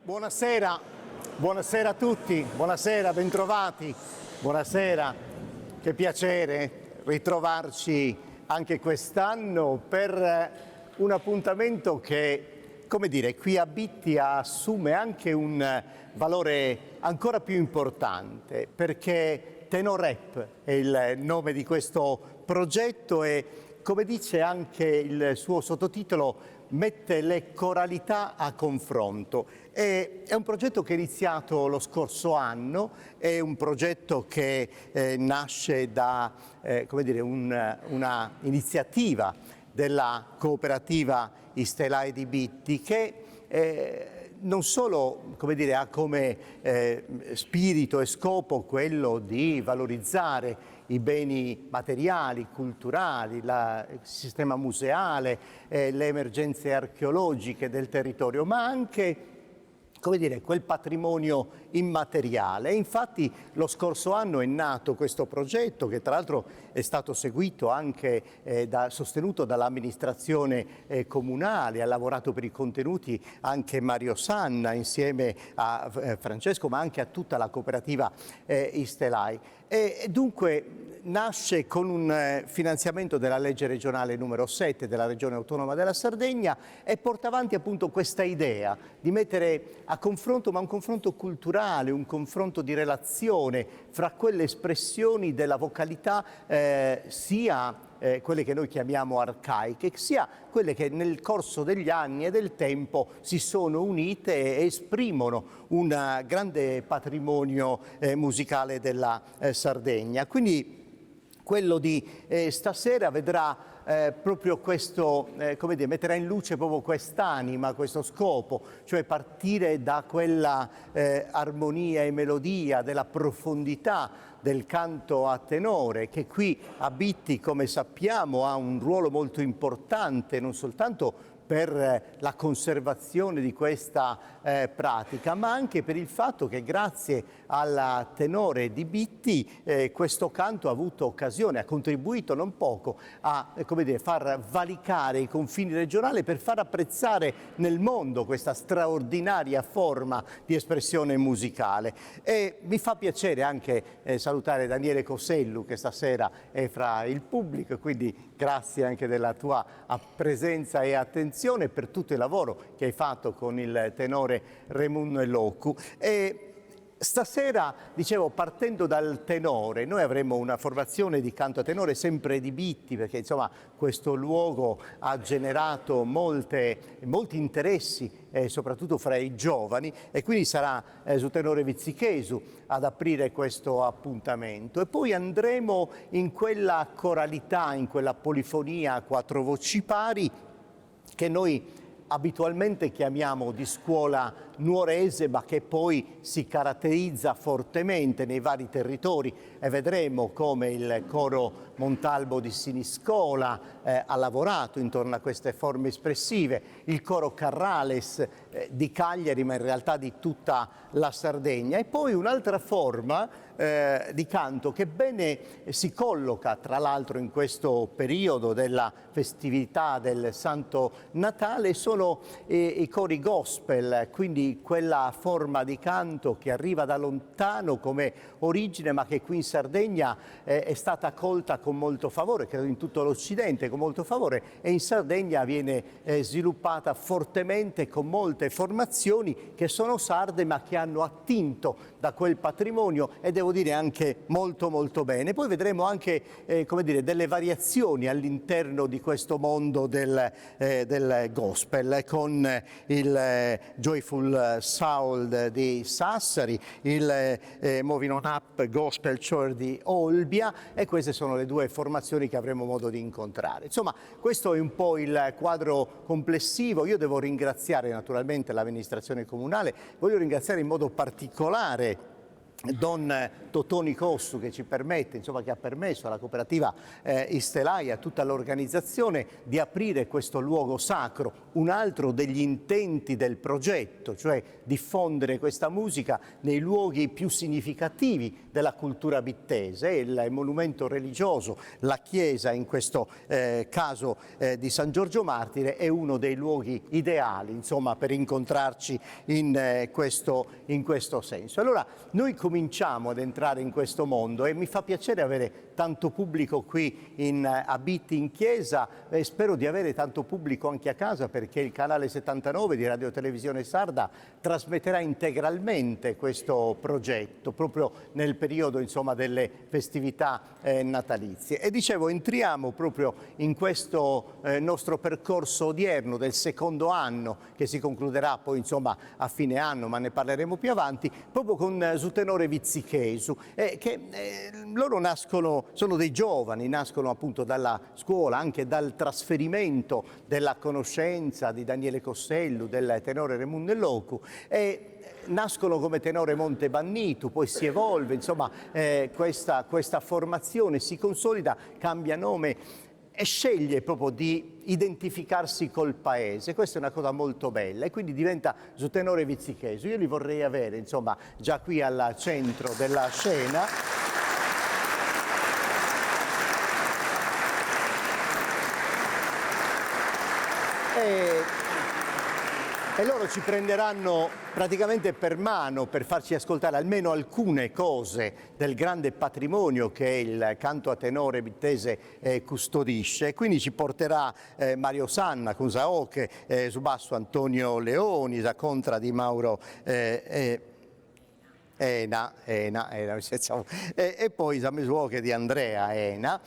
Buonasera, buonasera a tutti, buonasera, bentrovati, buonasera, che piacere ritrovarci anche quest'anno per un appuntamento che, come dire, qui a Bittia assume anche un valore ancora più importante, perché Tenorep è il nome di questo progetto e, come dice anche il suo sottotitolo, mette le coralità a confronto. È un progetto che è iniziato lo scorso anno, è un progetto che nasce da come dire, una iniziativa della cooperativa Istelai di Bitti che non solo, come dire, ha come spirito e scopo quello di valorizzare i beni materiali, culturali, il sistema museale, le emergenze archeologiche del territorio, ma anche, come dire, quel patrimonio immateriale. E infatti lo scorso anno è nato questo progetto che tra l'altro è stato seguito anche sostenuto dall'amministrazione comunale, ha lavorato per i contenuti anche Mario Sanna insieme a Francesco, ma anche a tutta la cooperativa Istelai. E dunque nasce con un finanziamento della legge regionale numero 7 della Regione Autonoma della Sardegna e porta avanti appunto questa idea di mettere a confronto, ma un confronto culturale, un confronto di relazione fra quelle espressioni della vocalità sia quelle che noi chiamiamo arcaiche, sia quelle che nel corso degli anni e del tempo si sono unite e esprimono un grande patrimonio musicale della Sardegna. Quindi quello di stasera vedrà proprio questo, come dire, metterà in luce proprio quest'anima, questo scopo, cioè partire da quella armonia e melodia, della profondità del canto a tenore, che qui a Bitti, come sappiamo, ha un ruolo molto importante, non soltanto per la conservazione di questa pratica, ma anche per il fatto che grazie al tenore di Bitti questo canto ha avuto occasione, ha contribuito non poco a, come dire, far valicare i confini regionali, per far apprezzare nel mondo questa straordinaria forma di espressione musicale. E mi fa piacere anche salutare Daniele Cosellu, che stasera è fra il pubblico, quindi grazie anche della tua presenza e attenzione per tutto il lavoro che hai fatto con il tenore Remun Locu. E stasera, dicevo, partendo dal tenore, noi avremo una formazione di canto a tenore sempre di Bitti, perché insomma questo luogo ha generato molti interessi, soprattutto fra i giovani, e quindi sarà su tenore Vizzichesu ad aprire questo appuntamento. E poi andremo in quella coralità, in quella polifonia a quattro voci pari che noi abitualmente chiamiamo di scuola nuorese, ma che poi si caratterizza fortemente nei vari territori, e vedremo come il coro Montalbo di Siniscola ha lavorato intorno a queste forme espressive, il coro Carrales di Cagliari, ma in realtà di tutta la Sardegna, e poi un'altra forma di canto che bene si colloca tra l'altro in questo periodo della festività del Santo Natale, sono i cori gospel, quindi quella forma di canto che arriva da lontano come origine, ma che qui in Sardegna è stata accolta con molto favore, credo in tutto l'Occidente con molto favore, e in Sardegna viene sviluppata fortemente con molte formazioni che sono sarde ma che hanno attinto da quel patrimonio, e devo dire anche molto molto bene. Poi vedremo anche come dire, delle variazioni all'interno di questo mondo del gospel, con il Joyful Soul di Sassari, il Moving On Up Gospel Church di Olbia, e queste sono le due formazioni che avremo modo di incontrare. Insomma, questo è un po' il quadro complessivo. Io devo ringraziare naturalmente l'amministrazione comunale, voglio ringraziare in modo particolare Don Totò Nicostru, che ci permette, insomma, che ha permesso alla cooperativa Istelai, a tutta l'organizzazione, di aprire questo luogo sacro, un altro degli intenti del progetto, cioè diffondere questa musica nei luoghi più significativi della cultura bittese. Il monumento religioso, la chiesa in questo caso di San Giorgio Martire, è uno dei luoghi ideali, insomma, per incontrarci in questo senso. Allora noi cominciamo ad entrare in questo mondo e mi fa piacere avere tanto pubblico qui a Bitti in chiesa e spero di avere tanto pubblico anche a casa, perché il canale 79 di Radio Televisione Sarda trasmetterà integralmente questo progetto proprio nel periodo, insomma, delle festività natalizie. E dicevo, entriamo proprio in questo nostro percorso odierno del secondo anno, che si concluderà poi, insomma, a fine anno, ma ne parleremo più avanti, proprio con Zutenore Vizzichesu, loro sono dei giovani, nascono appunto dalla scuola, anche dal trasferimento della conoscenza di Daniele Cossellu, del tenore Remunne Locu, e nascono come tenore Monte Bannitu, poi si evolve, insomma, questa formazione si consolida, cambia nome e sceglie proprio di identificarsi col paese. Questa è una cosa molto bella e quindi diventa Zutenore Vizzichesu. Io li vorrei avere, insomma, già qui al centro della scena. E loro ci prenderanno praticamente per mano per farci ascoltare almeno alcune cose del grande patrimonio che il canto a tenore bittese custodisce. Quindi ci porterà Mario Sanna con Saoche, su basso Antonio Leoni, sa contra di Mauro Ena, e poi Samesuoche di Andrea Ena,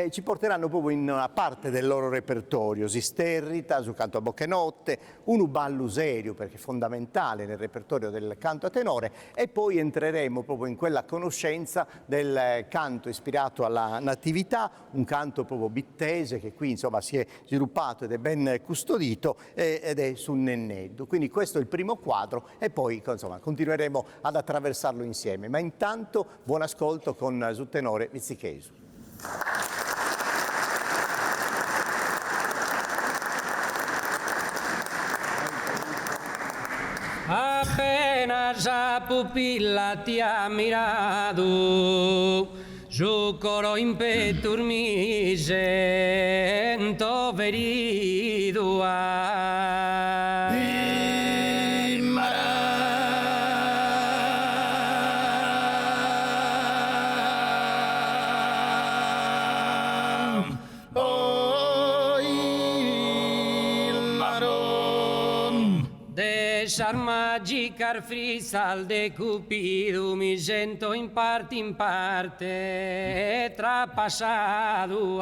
ci porteranno proprio in una parte del loro repertorio, Sisterrita su canto a bocche notte, un Uballo serio, perché è fondamentale nel repertorio del canto a tenore, e poi entreremo proprio in quella conoscenza del canto ispirato alla natività, un canto proprio bittese che qui, insomma, si è sviluppato ed è ben custodito, ed è sul Nenneddu. Quindi questo è il primo quadro e poi, insomma, continueremo ad attraversarlo insieme. Ma intanto buon ascolto con Zutenore Vizzichesu. Appena sa pupilla ti ha mirato, su coro in petto mi sento ferito. Magicar frisal de Cupido mi sento in parte trapassado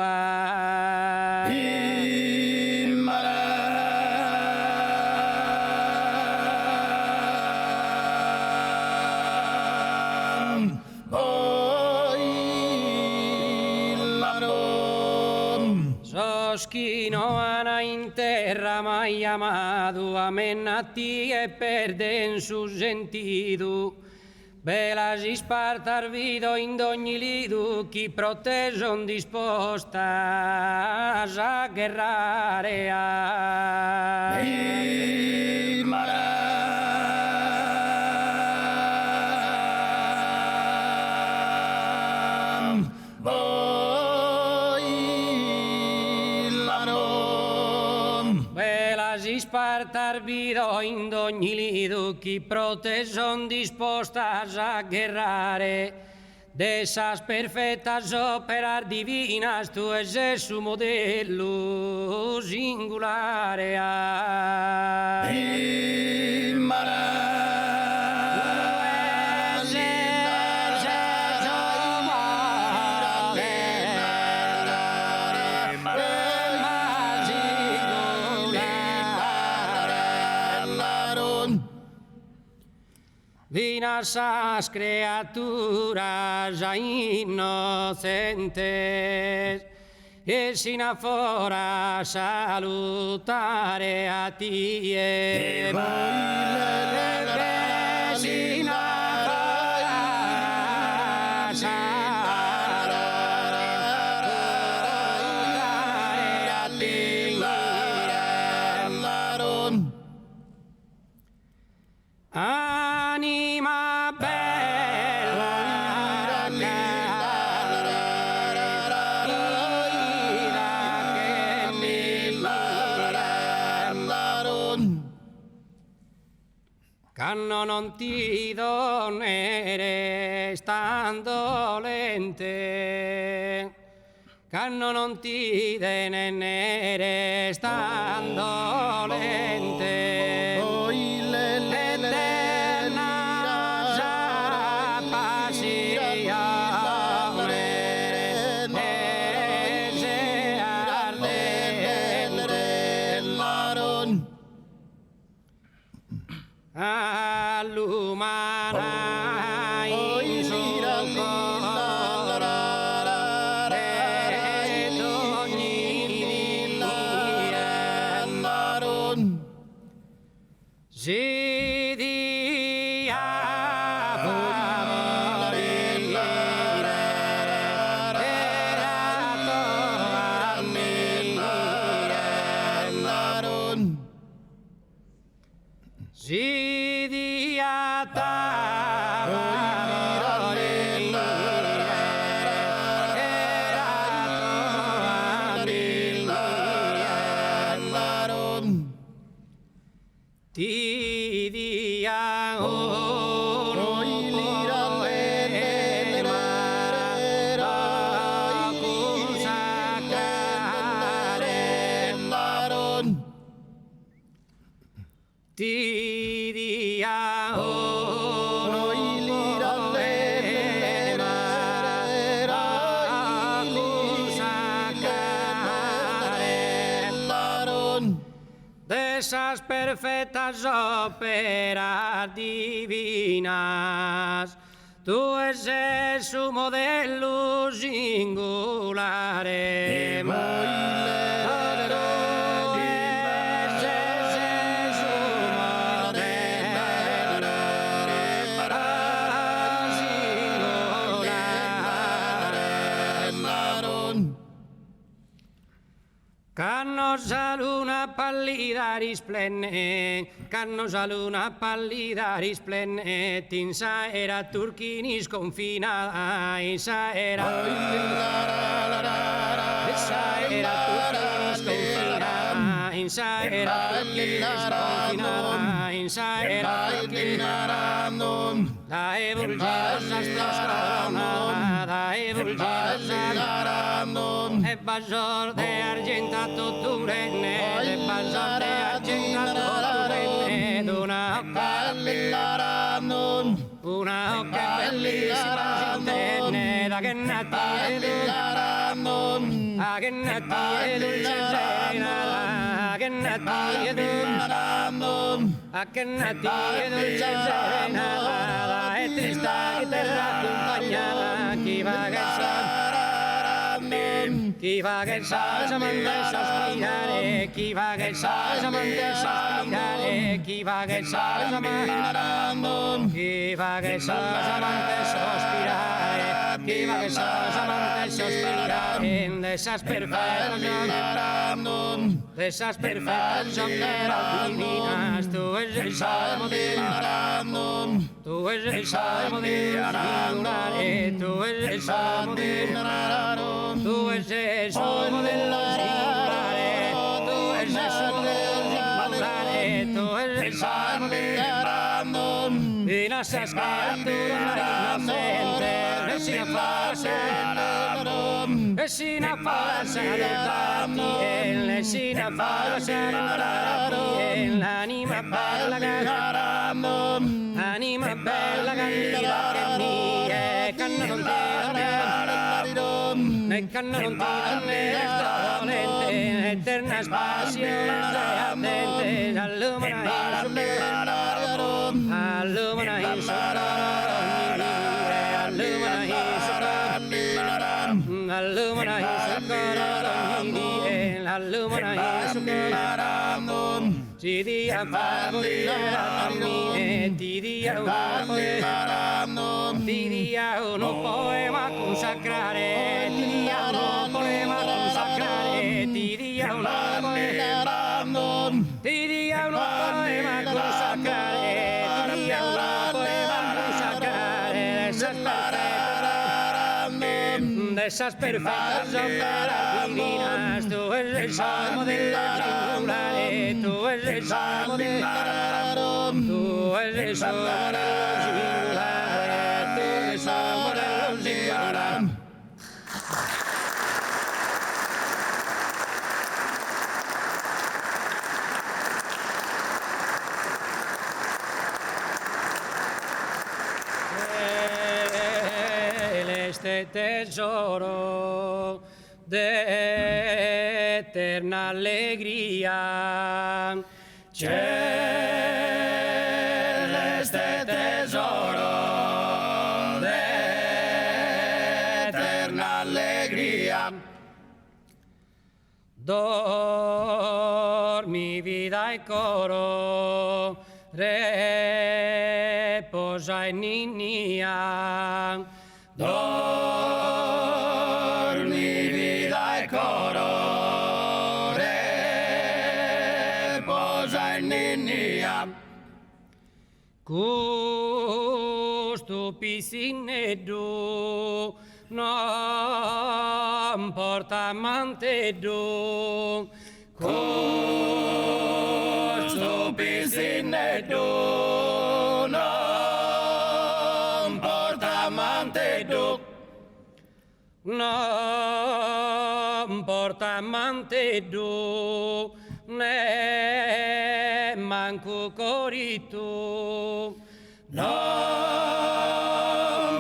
Soschino ana in terra mai amado, amenati e perden su sentido. Belas ispartar vido in ogni lido, chi proteson dispostas a guerrare Spartar vido in ogni lido, chi proteson dispostas a guerrare, de esas perfectas operas divinas, tu es su modello singolare. Vinasas criaturas inocentes, e sin afora salutare a ti e sin afora Canno non ti donere stan dolente, canno non ti denere stan dolente. Esas perfectas óperas divinas, tú eres su modelo singular. Cannos a luna pallida risplenne, cannos a luna pallida risplenne, insa era turquinis confinada, insa era turquinis confinada, insa era turquinis confinada, insa era turquinis la evulgerosa esplosona, la evulgerosa e basor de argentato turenne, e basor de argentato turenne, d'una occa bellissima intenne, da che nati e dolce serena, a che nati e dolce serena, e trista che terra accompagnata, chi va che sa amante sospirare, chi va che sa amante sospirare, chi va che sa amante sospirare, chi va che sa amante sospirare, de esas perfectas óperas divinas, tú eres el salmo del tú eres el salmo del singular, tú eres el salmo del tú eres el salmo del singular, tú eres el salmo del singular, tú eres el salmo del de esas criaturas inocentes, es una farsa de la piel, es una farsa de la piel, anima bella candida che mie, canna non ti ne canna non ti dolente, eterna passione ardente, allumina in su allumina in su ci dia favore a me, ti dia un poema consacrare, ti dia un poema consacrare, ti dia un poema consacrare, ti dia un poema consacrare, de esas perfectas óperas divinas, tú eres el salmo del singular, tú eres el salmo del tú eres el salmo de los singulares, tú eres el salmo de los singulares. Este tesoro de eterna alegría, celeste tesoro de eterna alegría, dormi vida e coro, reposa in Ninia. Dormi vida e coro, reposa in Ninia. Custo pisineddu, non porta manteddu. Custo pisineddu, non porta manteddu. Non porta manteddu, ne manco coritu. Non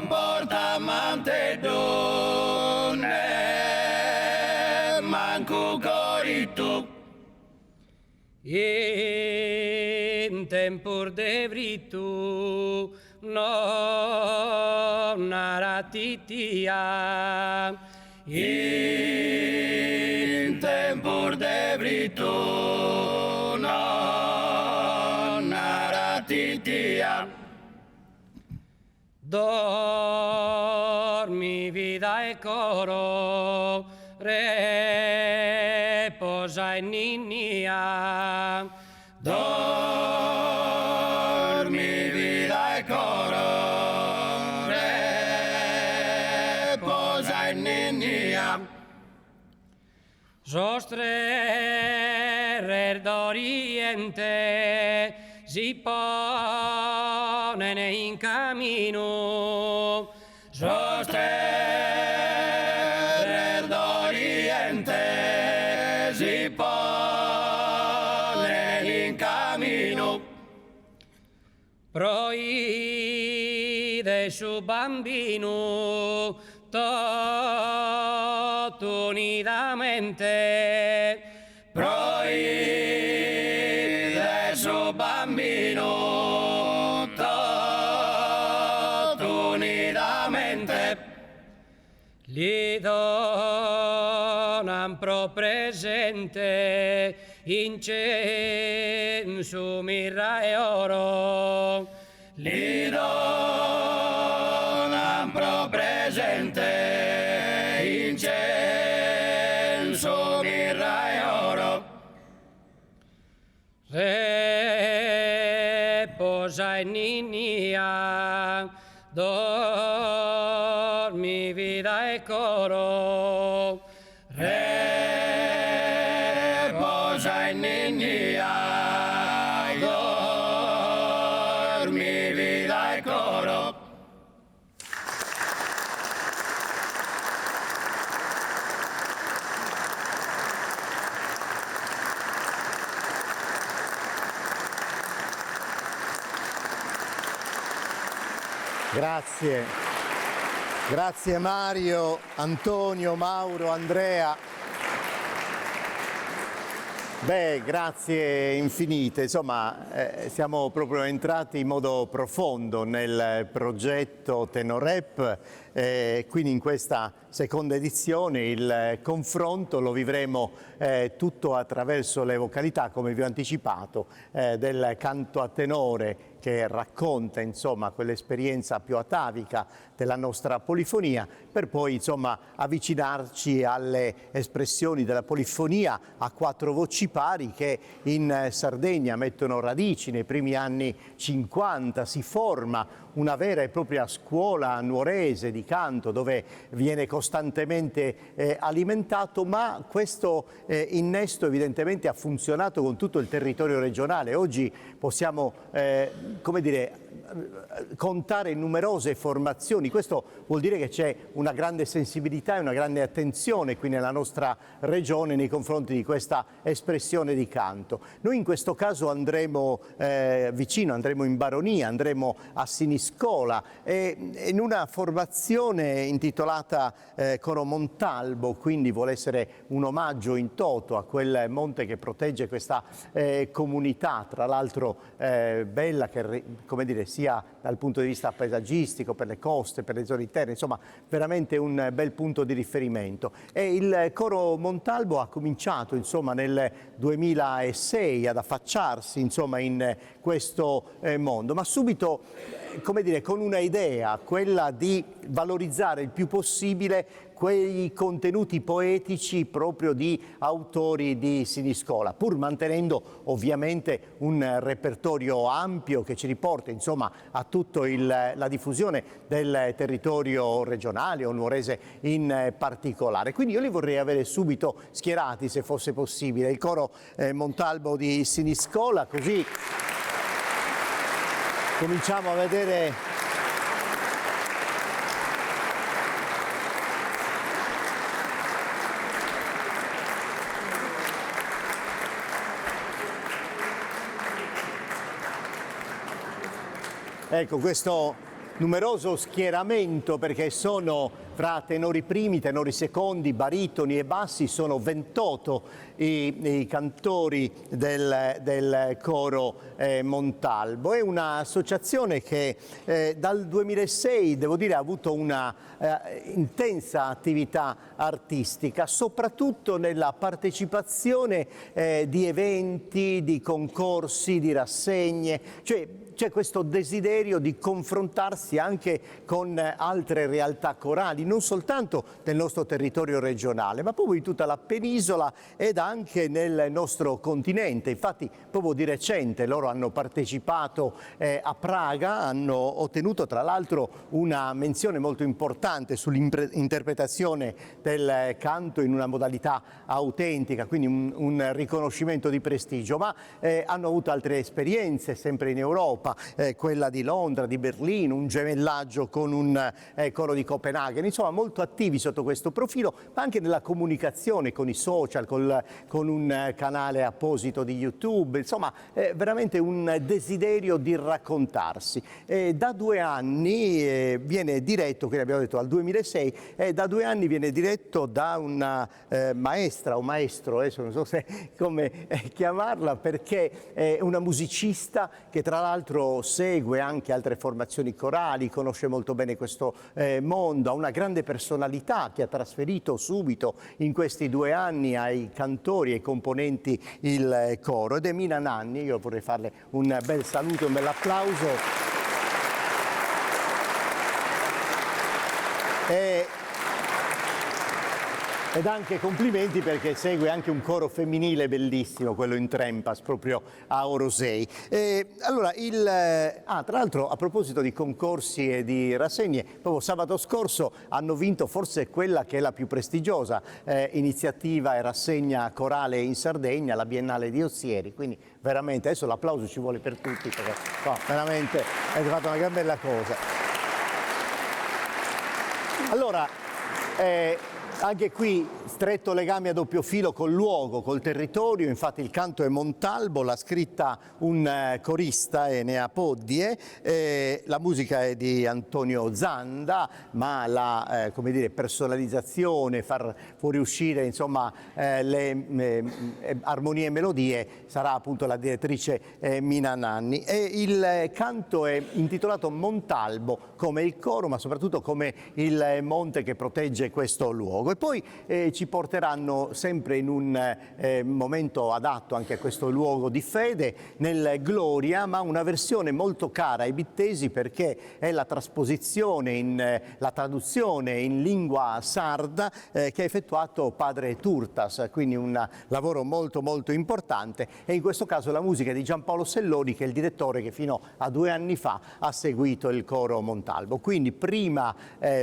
porta manteddu, ne manco coritu. In tempor debritu, non aratitia. In tempor debritu, non aratitia. Dormi vida e coro, reposa in Ninia. Dormi vida e coro, reposa in Ninia. Sostrerer d'Oriente si pone in cammino. Sostrerer d'Oriente si pone in cammino. Proide su bambino tutto unitamente. Proide su bambino tutto unitamente. Gli donam pro presente incenso, mirra e oro. Gli donam pro presente incenso, mirra e oro. Reposa in Ninia, dormi vida e coro. Reposa in Ninia, dormi vida e coro. Grazie. Grazie Mario, Antonio, Mauro, Andrea. Beh, grazie infinite. Insomma, siamo proprio entrati in modo profondo nel progetto Tenorep. Quindi in questa seconda edizione il confronto lo vivremo tutto attraverso le vocalità, come vi ho anticipato, del canto a tenore che racconta insomma quell'esperienza più atavica della nostra polifonia, per poi insomma avvicinarci alle espressioni della polifonia a quattro voci pari che in Sardegna mettono radici nei primi anni 50, si forma una vera e propria scuola nuorese di canto dove viene costantemente alimentato, ma questo innesto evidentemente ha funzionato con tutto il territorio regionale. Oggi possiamo come dire, contare numerose formazioni. Questo vuol dire che c'è una grande sensibilità e una grande attenzione qui nella nostra regione nei confronti di questa espressione di canto. Noi in questo caso andremo vicino, andremo in Baronia, andremo a Siniscola e in una formazione intitolata Coro Montalbo, quindi vuole essere un omaggio in toto a quel monte che protegge questa comunità, tra l'altro bella, che come dire sia dal punto di vista paesaggistico, per le coste, per le zone interne, insomma veramente un bel punto di riferimento. E il Coro Montalbo ha cominciato insomma nel 2006 ad affacciarsi insomma in questo mondo, ma subito come dire, con una idea, quella di valorizzare il più possibile quei contenuti poetici proprio di autori di Siniscola, pur mantenendo ovviamente un repertorio ampio che ci riporta insomma a tutta la diffusione del territorio regionale o nuorese in particolare. Quindi io li vorrei avere subito schierati, se fosse possibile, il Coro Montalbo di Siniscola, così cominciamo a vedere questo numeroso schieramento, perché sono fra tenori primi, tenori secondi, baritoni e bassi, sono 28 i cantori del Coro Montalbo. È un'associazione che dal 2006, devo dire, ha avuto una intensa attività artistica, soprattutto nella partecipazione di eventi, di concorsi, di rassegne, cioè c'è questo desiderio di confrontarsi anche con altre realtà corali, non soltanto del nostro territorio regionale, ma proprio di tutta la penisola ed anche nel nostro continente. Infatti, proprio di recente loro hanno partecipato a Praga, hanno ottenuto tra l'altro una menzione molto importante sull'interpretazione del canto in una modalità autentica, quindi un riconoscimento di prestigio, ma hanno avuto altre esperienze sempre in Europa, quella di Londra, di Berlino, un gemellaggio con un coro di Copenaghen, insomma molto attivi sotto questo profilo, ma anche nella comunicazione con i social, con un canale apposito di YouTube, insomma veramente un desiderio di raccontarsi. Da 2 anni viene diretto, quindi abbiamo detto dal 2006, da 2 anni viene diretto da una maestra o maestro, adesso non so come chiamarla, perché è una musicista che tra l'altro segue anche altre formazioni corali, conosce molto bene questo mondo, ha una grande personalità che ha trasferito subito in questi 2 anni ai cantori e ai componenti il coro, ed è Mina Nanni. Io vorrei farle un bel saluto, un bel applauso. Ed anche complimenti perché segue anche un coro femminile bellissimo, quello in Trempas, proprio a Orosei. Allora, tra l'altro, a proposito di concorsi e di rassegne, proprio sabato scorso hanno vinto forse quella che è la più prestigiosa iniziativa e rassegna corale in Sardegna, la Biennale di Ozieri, quindi veramente adesso l'applauso ci vuole per tutti perché veramente avete fatto una gran bella cosa. Allora, anche qui stretto legame a doppio filo col luogo, col territorio, infatti il canto è Montalbo, l'ha scritta un corista, Enea Poddie, la musica è di Antonio Zanda, ma la come dire, personalizzazione, far fuoriuscire insomma le armonie e melodie sarà appunto la direttrice Mina Nanni. E il canto è intitolato Montalbo come il coro, ma soprattutto come il monte che protegge questo luogo. luogo. E poi ci porteranno sempre in un momento adatto anche a questo luogo di fede, nel Gloria, ma una versione molto cara ai bittesi perché è la trasposizione, la traduzione in lingua sarda che ha effettuato padre Turtas, quindi un lavoro molto molto importante, e in questo caso la musica è di Giampaolo Selloni, che è il direttore che fino a 2 anni fa ha seguito il coro Montalbo. Quindi prima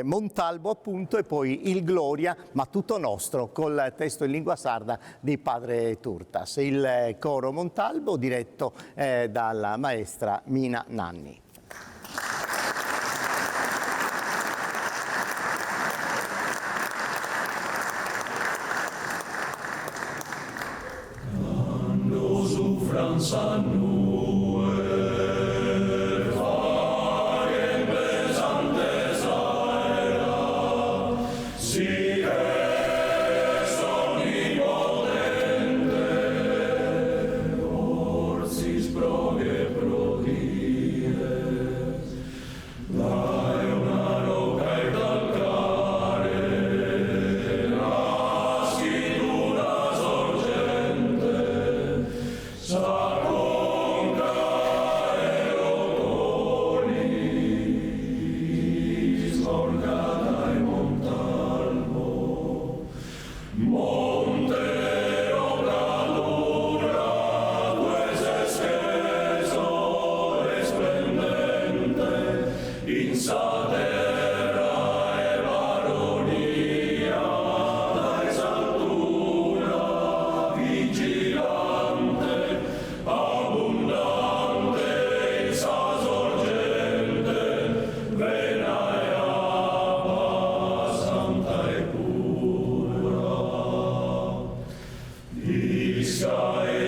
Montalbo appunto e poi il Gloria, ma tutto nostro, col testo in lingua sarda di padre Turtas. Il coro Montalbo diretto dalla maestra Mina Nanni.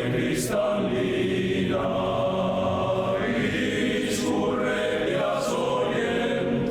Cristallina, il suo re di asoliente,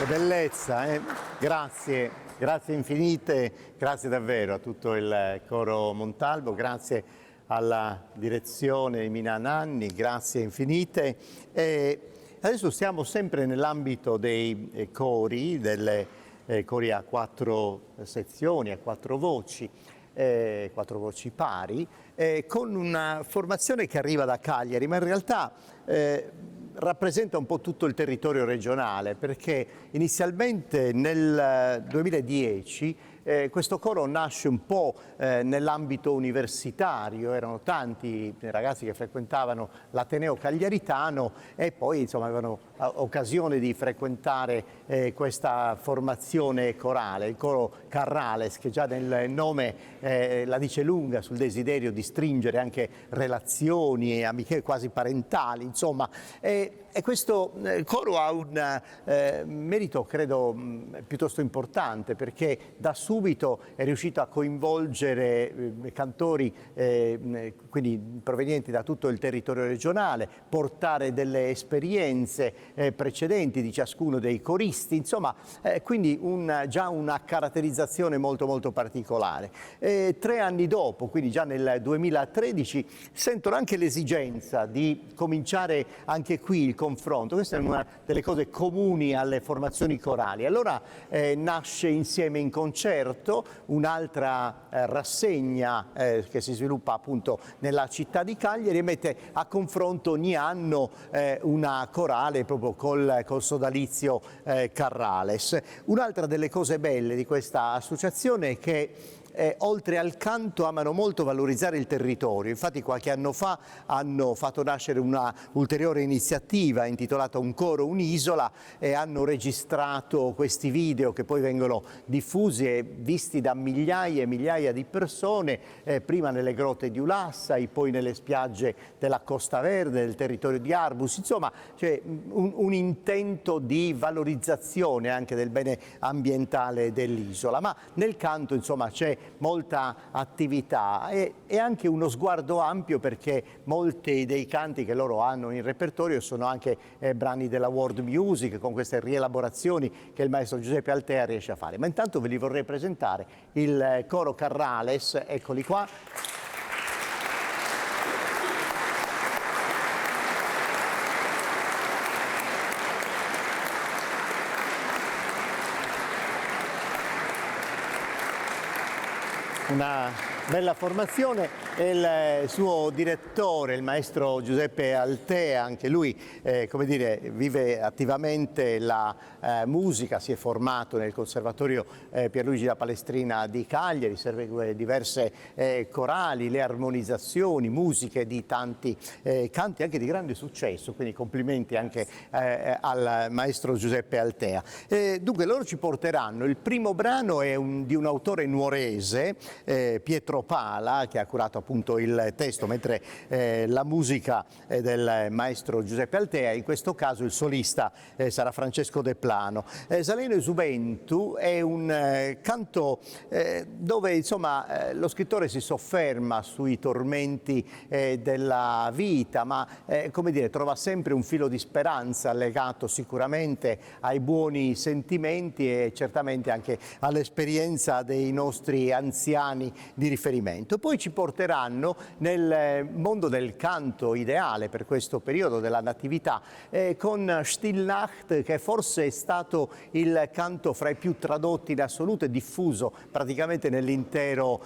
bellezza, eh? Grazie, grazie infinite, grazie davvero a tutto il coro Montalbo, grazie alla direzione di Mina Nanni, grazie infinite. E adesso siamo sempre nell'ambito dei cori, delle cori a 4 sezioni, a 4 voci pari, con una formazione che arriva da Cagliari, ma in realtà rappresenta un po' tutto il territorio regionale, perché inizialmente nel 2010 questo coro nasce un po' nell'ambito universitario, erano tanti i ragazzi che frequentavano l'Ateneo Cagliaritano e poi insomma avevano occasione di frequentare questa formazione corale, il coro Carrales, che già nel nome la dice lunga sul desiderio di stringere anche relazioni amiche quasi parentali, insomma. E questo coro ha un merito, credo, piuttosto importante, perché da subito è riuscito a coinvolgere cantori quindi provenienti da tutto il territorio regionale, portare delle esperienze precedenti di ciascuno dei coristi, insomma, quindi già una caratterizzazione molto molto particolare. 3 anni dopo, quindi già nel 2013, sentono anche l'esigenza di cominciare anche qui il confronto. Questa è una delle cose comuni alle formazioni corali. Allora nasce insieme in concerto un'altra rassegna che si sviluppa appunto nella città di Cagliari e mette a confronto ogni anno una corale proprio col sodalizio Carrales. Un'altra delle cose belle di questa associazione è che oltre al canto amano molto valorizzare il territorio, infatti qualche anno fa hanno fatto nascere una ulteriore iniziativa intitolata Un coro, un'isola e hanno registrato questi video che poi vengono diffusi e visti da migliaia e migliaia di persone, prima nelle grotte di Ulassai, poi nelle spiagge della Costa Verde, del territorio di Arbus, insomma c'è un intento di valorizzazione anche del bene ambientale dell'isola, ma nel canto insomma c'è molta attività e anche uno sguardo ampio, perché molti dei canti che loro hanno in repertorio sono anche brani della world music, con queste rielaborazioni che il maestro Giuseppe Altea riesce a fare. Ma intanto ve li vorrei presentare il coro Carrales, eccoli qua. Una bella formazione e il suo direttore, il maestro Giuseppe Altea, anche lui come dire, vive attivamente la musica, si è formato nel Conservatorio Pierluigi da Palestrina di Cagliari, segue diverse corali, le armonizzazioni, musiche di tanti canti anche di grande successo, quindi complimenti anche al maestro Giuseppe Altea. Dunque loro ci porteranno, il primo brano è di un autore nuorese, Pietro Pala, che ha curato appunto il testo, mentre la musica è del maestro Giuseppe Altea, in questo caso il solista sarà Francesco De Plano. Saleno Esubentu è un canto dove insomma lo scrittore si sofferma sui tormenti della vita, ma come dire, trova sempre un filo di speranza legato sicuramente ai buoni sentimenti e certamente anche all'esperienza dei nostri anziani di riferimento. Poi ci porteranno nel mondo del canto ideale per questo periodo della Natività con Stille Nacht, che forse è stato il canto fra i più tradotti in assoluto e diffuso praticamente nell'intero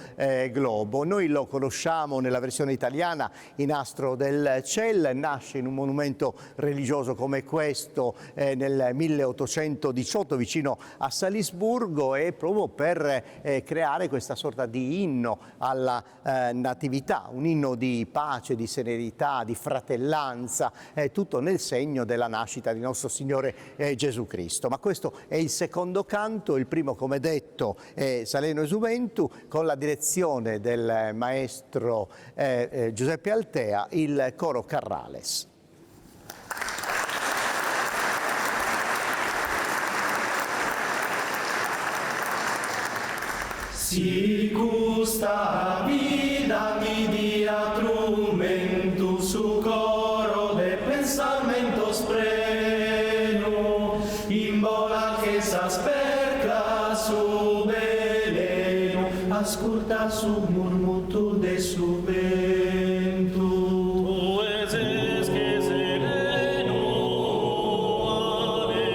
globo. Noi lo conosciamo nella versione italiana in Astro del Ciel, nasce in un monumento religioso come questo nel 1818 vicino a Salisburgo, e proprio per creare questa sorta di inno alla Natività, un inno di pace, di serenità, di fratellanza, tutto nel segno della nascita di nostro Signore Gesù Cristo. Ma questo è il secondo canto, il primo, come detto, è Saleno Esubentu, con la direzione del maestro Giuseppe Altea, il coro Carrales. Si custa vida mi dia trumentu su coro de pensamentos pleno, imbola que ascolta su murmuto de su vento. Tu eses que sereno ave,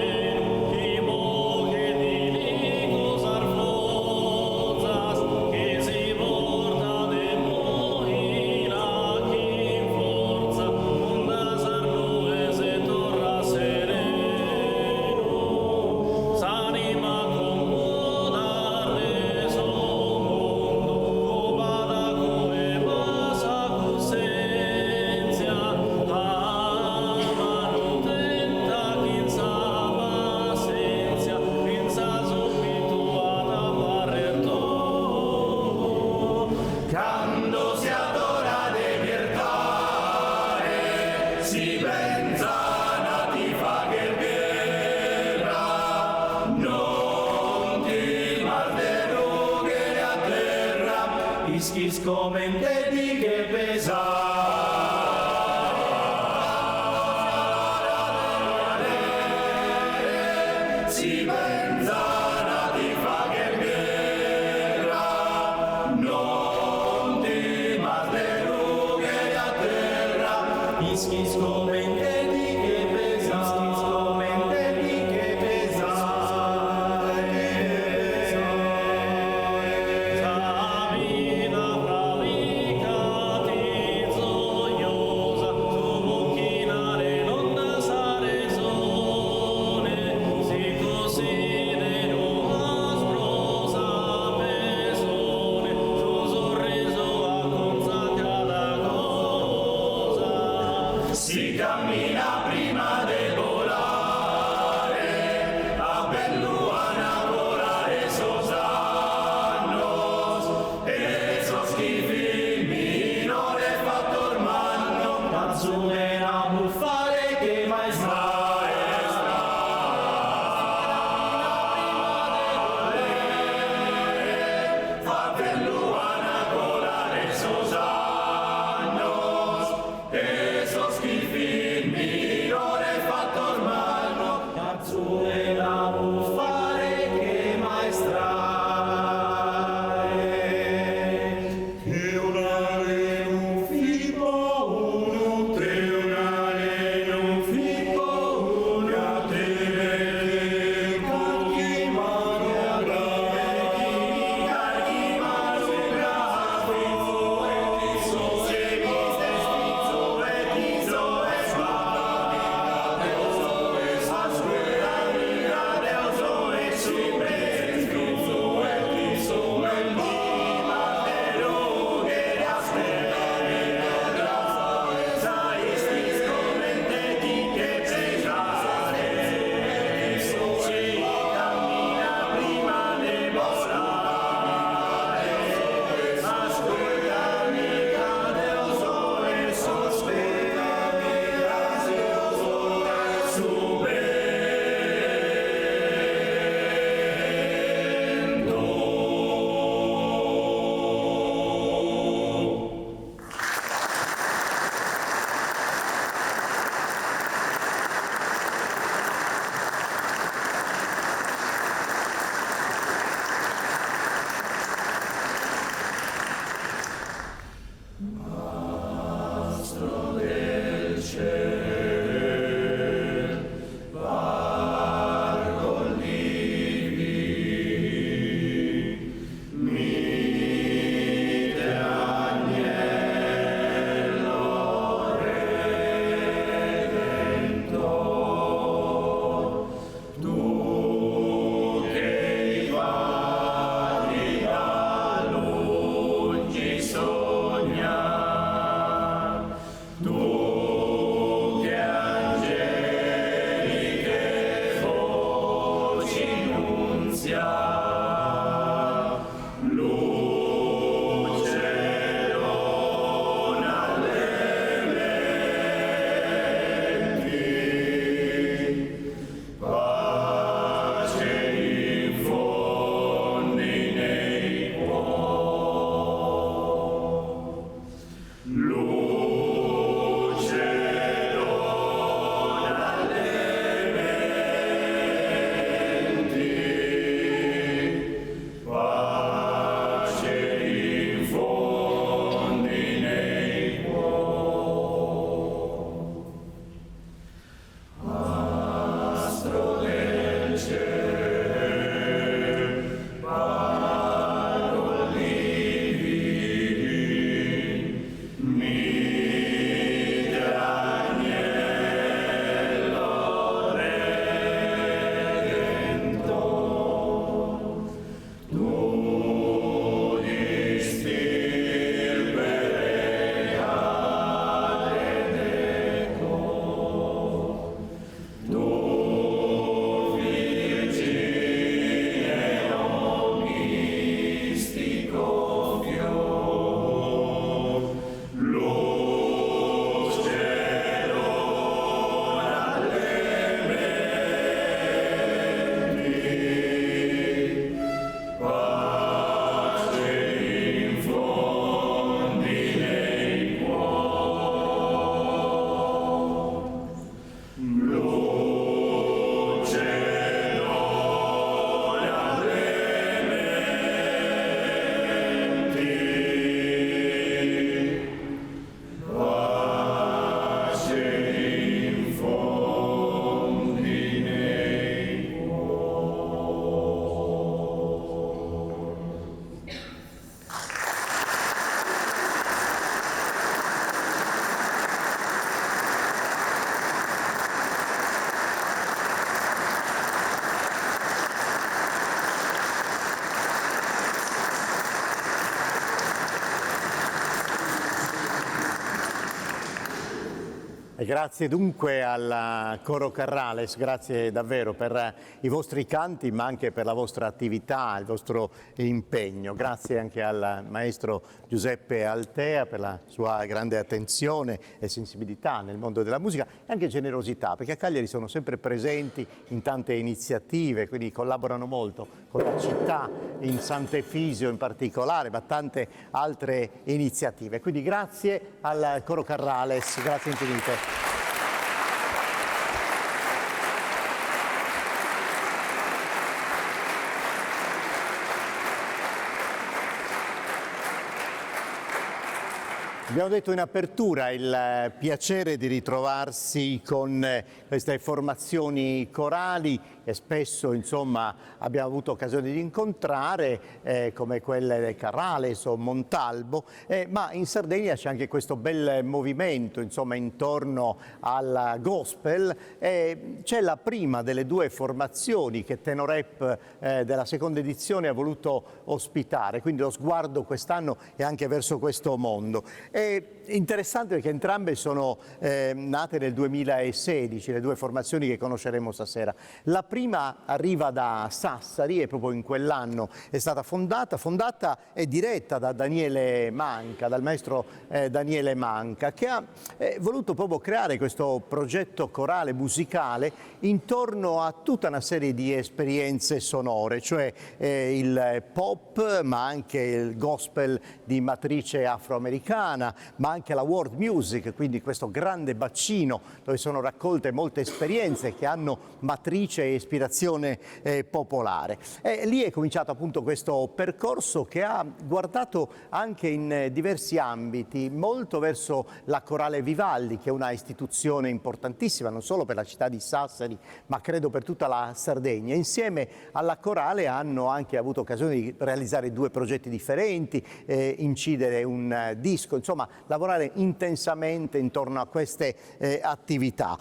qui moge di licos arflozas, que si porta de moira, qui in forza, ondas arnues et torra sereno, s'anima commoda reso mondo, cobadaco e basa coscienza, amanutenta quinza pacienza, quinza subituata barreto. Quando si adora de virtare, si pensa nati fa guerra, non ti malderughe a terra, ischis commente di che pesare. Si pensa nati fa guerra, non ti malderughe a terra, ischis commente di che pesare. Ischis commente di che pesare. Sabina pravica ti zoio grazie dunque al Coro Carrales, grazie davvero per i vostri canti ma anche per la vostra attività, il vostro impegno. Grazie anche al maestro Giuseppe Altea per la sua grande attenzione e sensibilità nel mondo della musica e anche generosità, perché a Cagliari sono sempre presenti in tante iniziative, quindi collaborano molto con la città, in Sant'Efisio in particolare, ma tante altre iniziative. Quindi grazie al Coro Carrales, grazie infinite. Abbiamo detto in apertura il piacere di ritrovarsi con queste formazioni corali e spesso insomma abbiamo avuto occasione di incontrare come quelle del Carrales o Montalbo, ma in Sardegna c'è anche questo bel movimento insomma intorno al gospel. C'è la prima delle due formazioni che Tenorep della seconda edizione ha voluto ospitare, quindi lo sguardo quest'anno è anche verso questo mondo. È interessante perché entrambe sono nate nel 2016, le due formazioni che conosceremo stasera. La prima arriva da Sassari e proprio in quell'anno è stata fondata e diretta da Daniele Manca, dal maestro Daniele Manca, che ha voluto proprio creare questo progetto corale musicale intorno a tutta una serie di esperienze sonore, cioè il pop ma anche il gospel di matrice afroamericana, ma anche la world music, quindi questo grande bacino dove sono raccolte molte esperienze che hanno matrice e ispirazione popolare. E lì è cominciato appunto questo percorso che ha guardato anche in diversi ambiti, molto verso la Corale Vivaldi, che è una istituzione importantissima non solo per la città di Sassari, ma credo per tutta la Sardegna. Insieme alla Corale hanno anche avuto occasione di realizzare due progetti differenti, incidere un disco, insomma lavorare intensamente intorno a queste attività.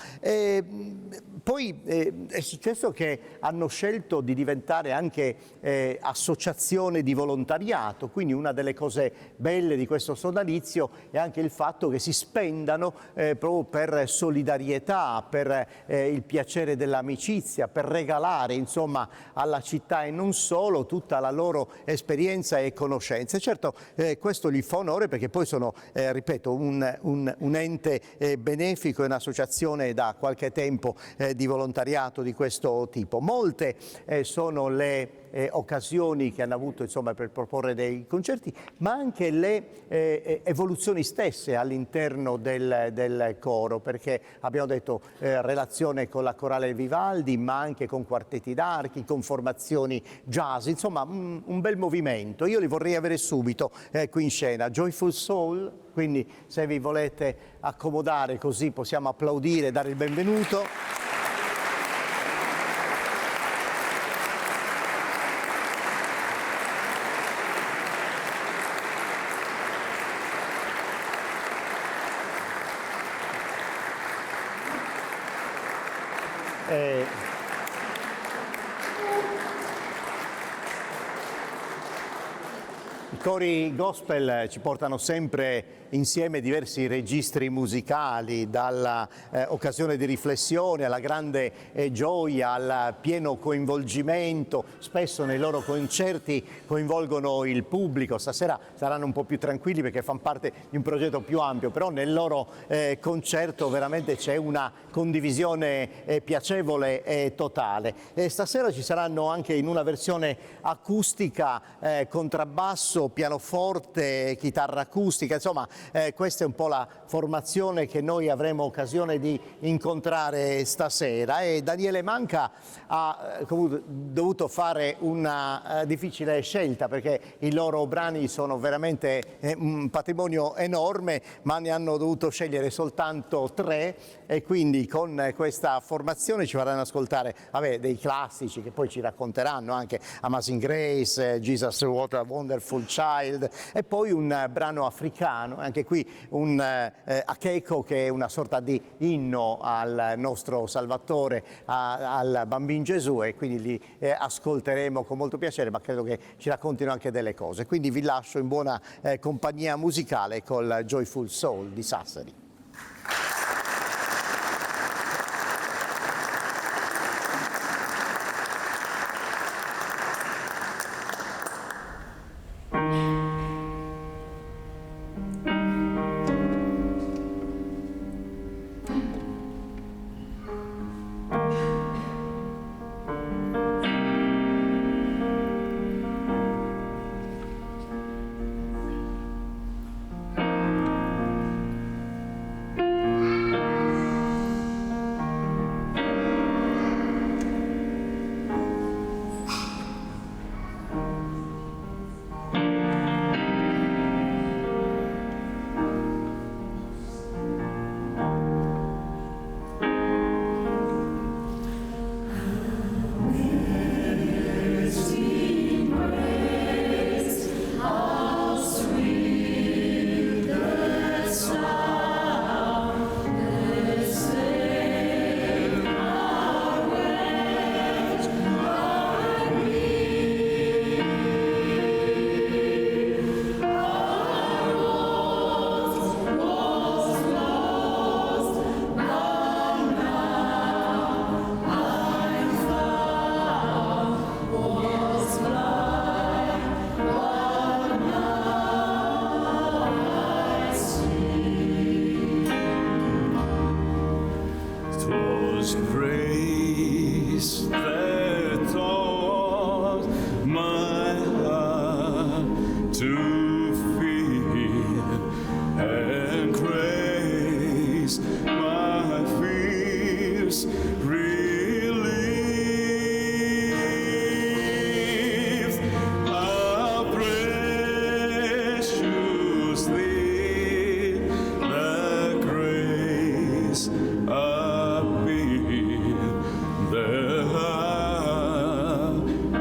Poi è successo che hanno scelto di diventare anche associazione di volontariato, quindi una delle cose belle di questo sodalizio è anche il fatto che si spendano proprio per solidarietà, per il piacere dell'amicizia, per regalare insomma alla città e non solo tutta la loro esperienza e conoscenze. Certo questo gli fa onore perché poi sono ripeto, un ente benefico e un'associazione da qualche tempo di volontariato di questo tipo. Molte sono le occasioni che hanno avuto insomma per proporre dei concerti, ma anche le evoluzioni stesse all'interno del coro, perché abbiamo detto relazione con la Corale Vivaldi, ma anche con quartetti d'archi, con formazioni jazz, insomma un bel movimento. Io li vorrei avere subito qui in scena. Joyful Soul, quindi se vi volete accomodare così possiamo applaudire, dare il benvenuto. I cori gospel ci portano sempre insieme diversi registri musicali, dalla occasione di riflessione alla grande gioia, al pieno coinvolgimento. Spesso nei loro concerti coinvolgono il pubblico. Stasera saranno un po' più tranquilli perché fanno parte di un progetto più ampio, però nel loro concerto veramente c'è una condivisione piacevole e totale. E stasera ci saranno anche in una versione acustica contrabbasso, pianoforte, chitarra acustica, insomma questa è un po' la formazione che noi avremo occasione di incontrare stasera, e Daniele Manca ha dovuto fare una difficile scelta perché i loro brani sono veramente un patrimonio enorme, ma ne hanno dovuto scegliere soltanto 3, e quindi con questa formazione ci faranno ascoltare dei classici che poi ci racconteranno anche Amazing Grace, Jesus What a Wonderful Child, e poi un brano africano, anche qui un Akeko, che è una sorta di inno al nostro Salvatore, al Bambino Gesù, e quindi li ascolteremo con molto piacere, ma credo che ci raccontino anche delle cose. Quindi vi lascio in buona compagnia musicale col Joyful Soul di Sassari. to feel and grace my fears relief. How precious thee the grace appear that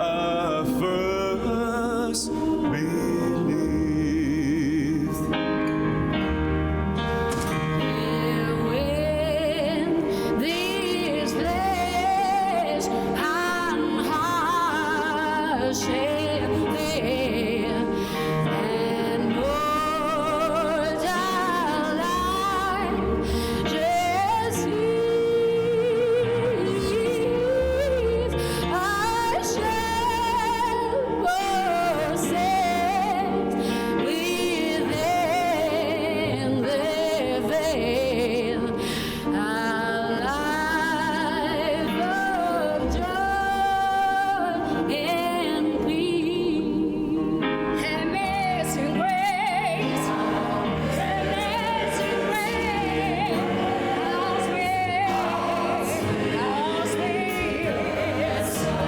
I first believed. When this flesh and heart shall fail, and mortal life shall cease, I shall possess within the veil a life of joy and peace. Amazing grace, amazing grace, how sweet the sound,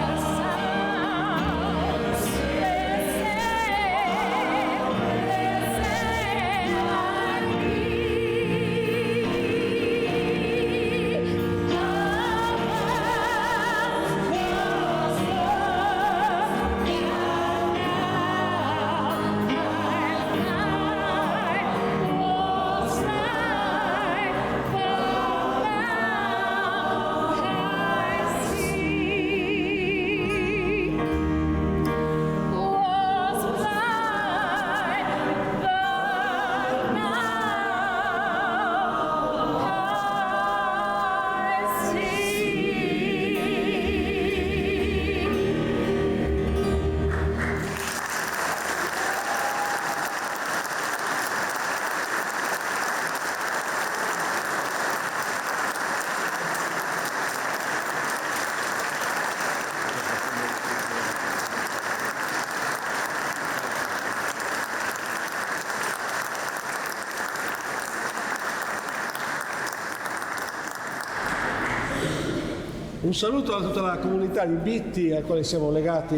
Un saluto a tutta la comunità di Bitti al quale siamo legati,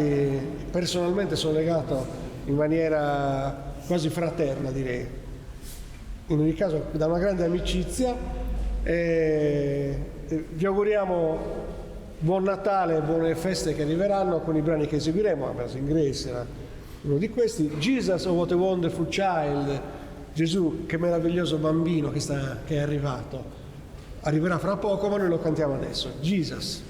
personalmente sono legato in maniera quasi fraterna, direi. In ogni caso da una grande amicizia e vi auguriamo buon Natale e buone feste che arriveranno con i brani che eseguiremo. Amazing Grace era uno di questi. Jesus, oh what a wonderful child, Gesù che meraviglioso bambino che è arrivato. Arriverà fra poco, ma noi lo cantiamo adesso. Jesus.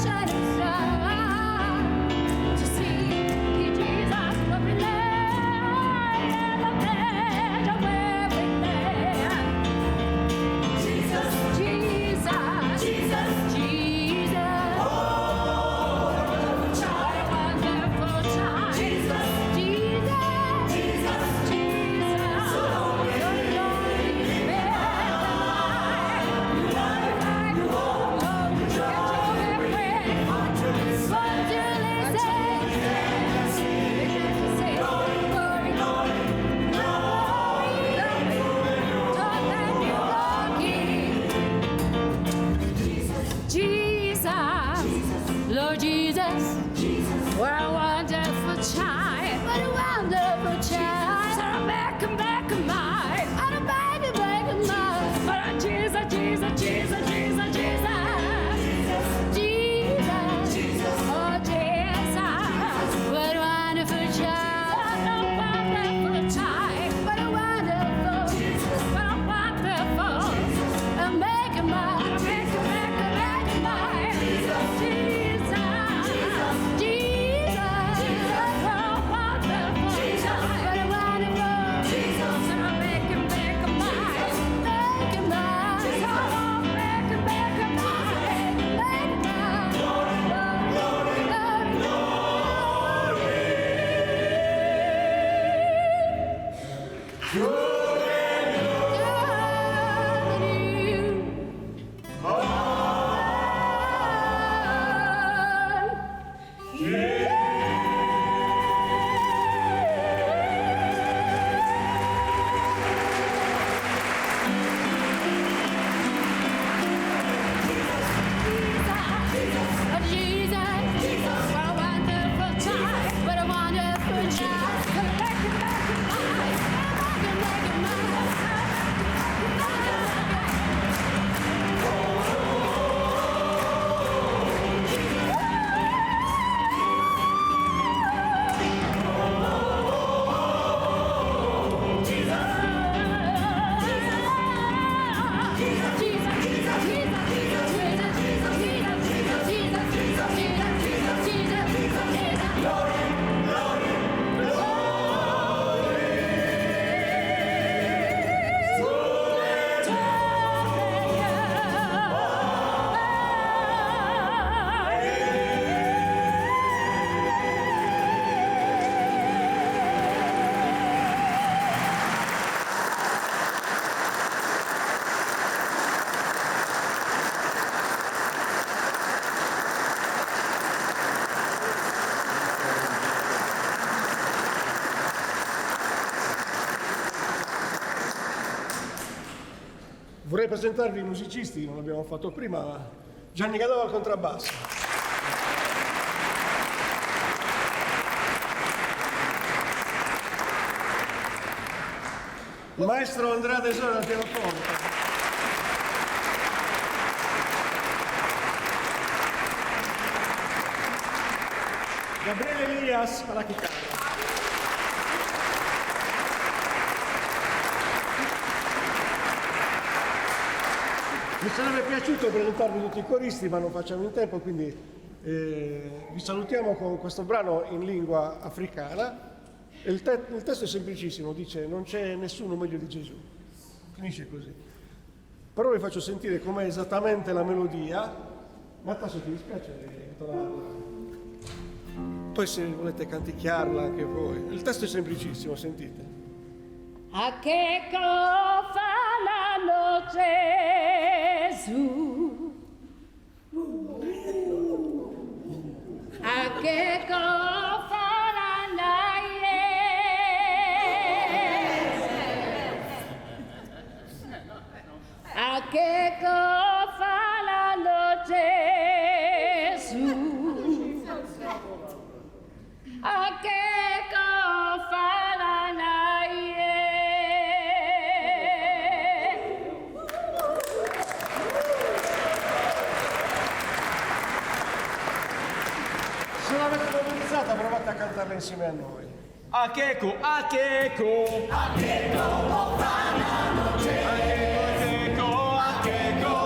Shining Oh, Jesus, what a wonderful child. What a wonderful child. So I'm back and back and mine. I'm back and back and mine. Oh, Jesus, Jesus, Jesus, Jesus, Jesus. Jesus, oh, Jesus. What a wonderful child. What a wonderful child. What a wonderful, what a wonderful. I'm back and mine. I'm back and back and back and mine. Jesus, Jesus, oh, wonderful. What a wonderful. So I'm back and back and mine. Back and mine. So I'm back and back and mine. Back and mine. Glory, glory, Vorrei presentarvi i musicisti, non l'abbiamo fatto prima. Gianni Gadova al contrabbasso. Il maestro Andrea Desore al pianoforte. Gabriele Elias alla chitarra. Mi sarebbe piaciuto presentarvi tutti i coristi, ma non facciamo in tempo, quindi vi salutiamo con questo brano in lingua africana. Il testo è semplicissimo, dice: non c'è nessuno meglio di Gesù. Finisce così. Però vi faccio sentire com'è esattamente la melodia. Natascia, ti dispiace tonarla? Poi se volete canticchiarla anche voi. Il testo è semplicissimo, sentite. A che fanno Gesù? A che fanno A che fanno Gesù? A che fanno Se l'avete memorizzata, provate a cantarla insieme a noi. Akeko, Akeko, Akeko, Akeko, Akeko,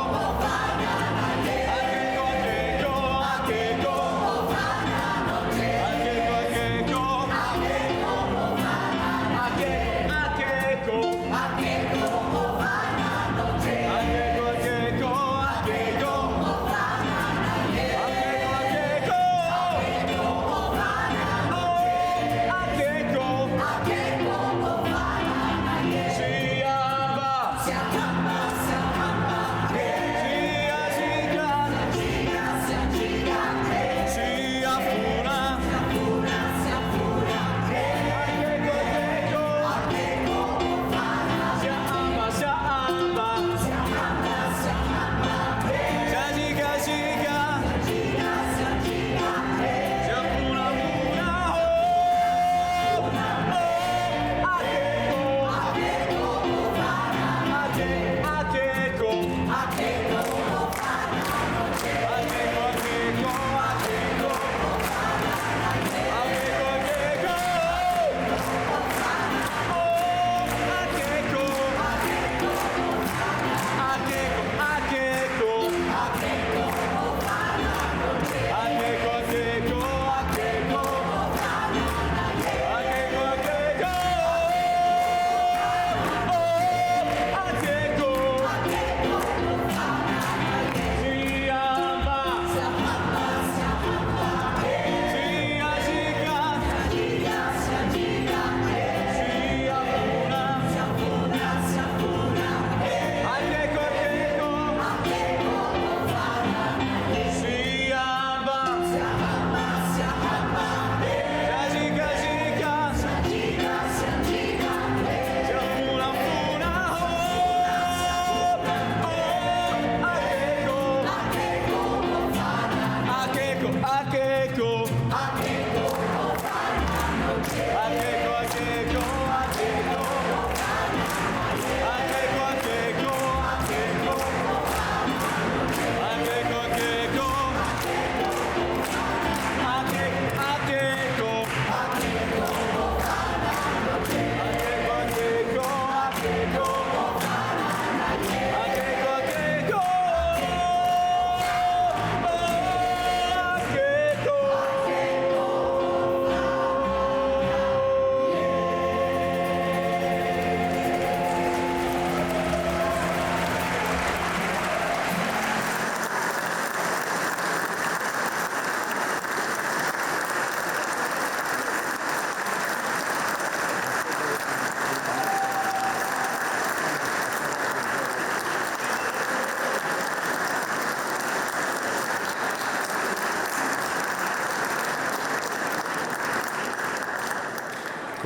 Siapa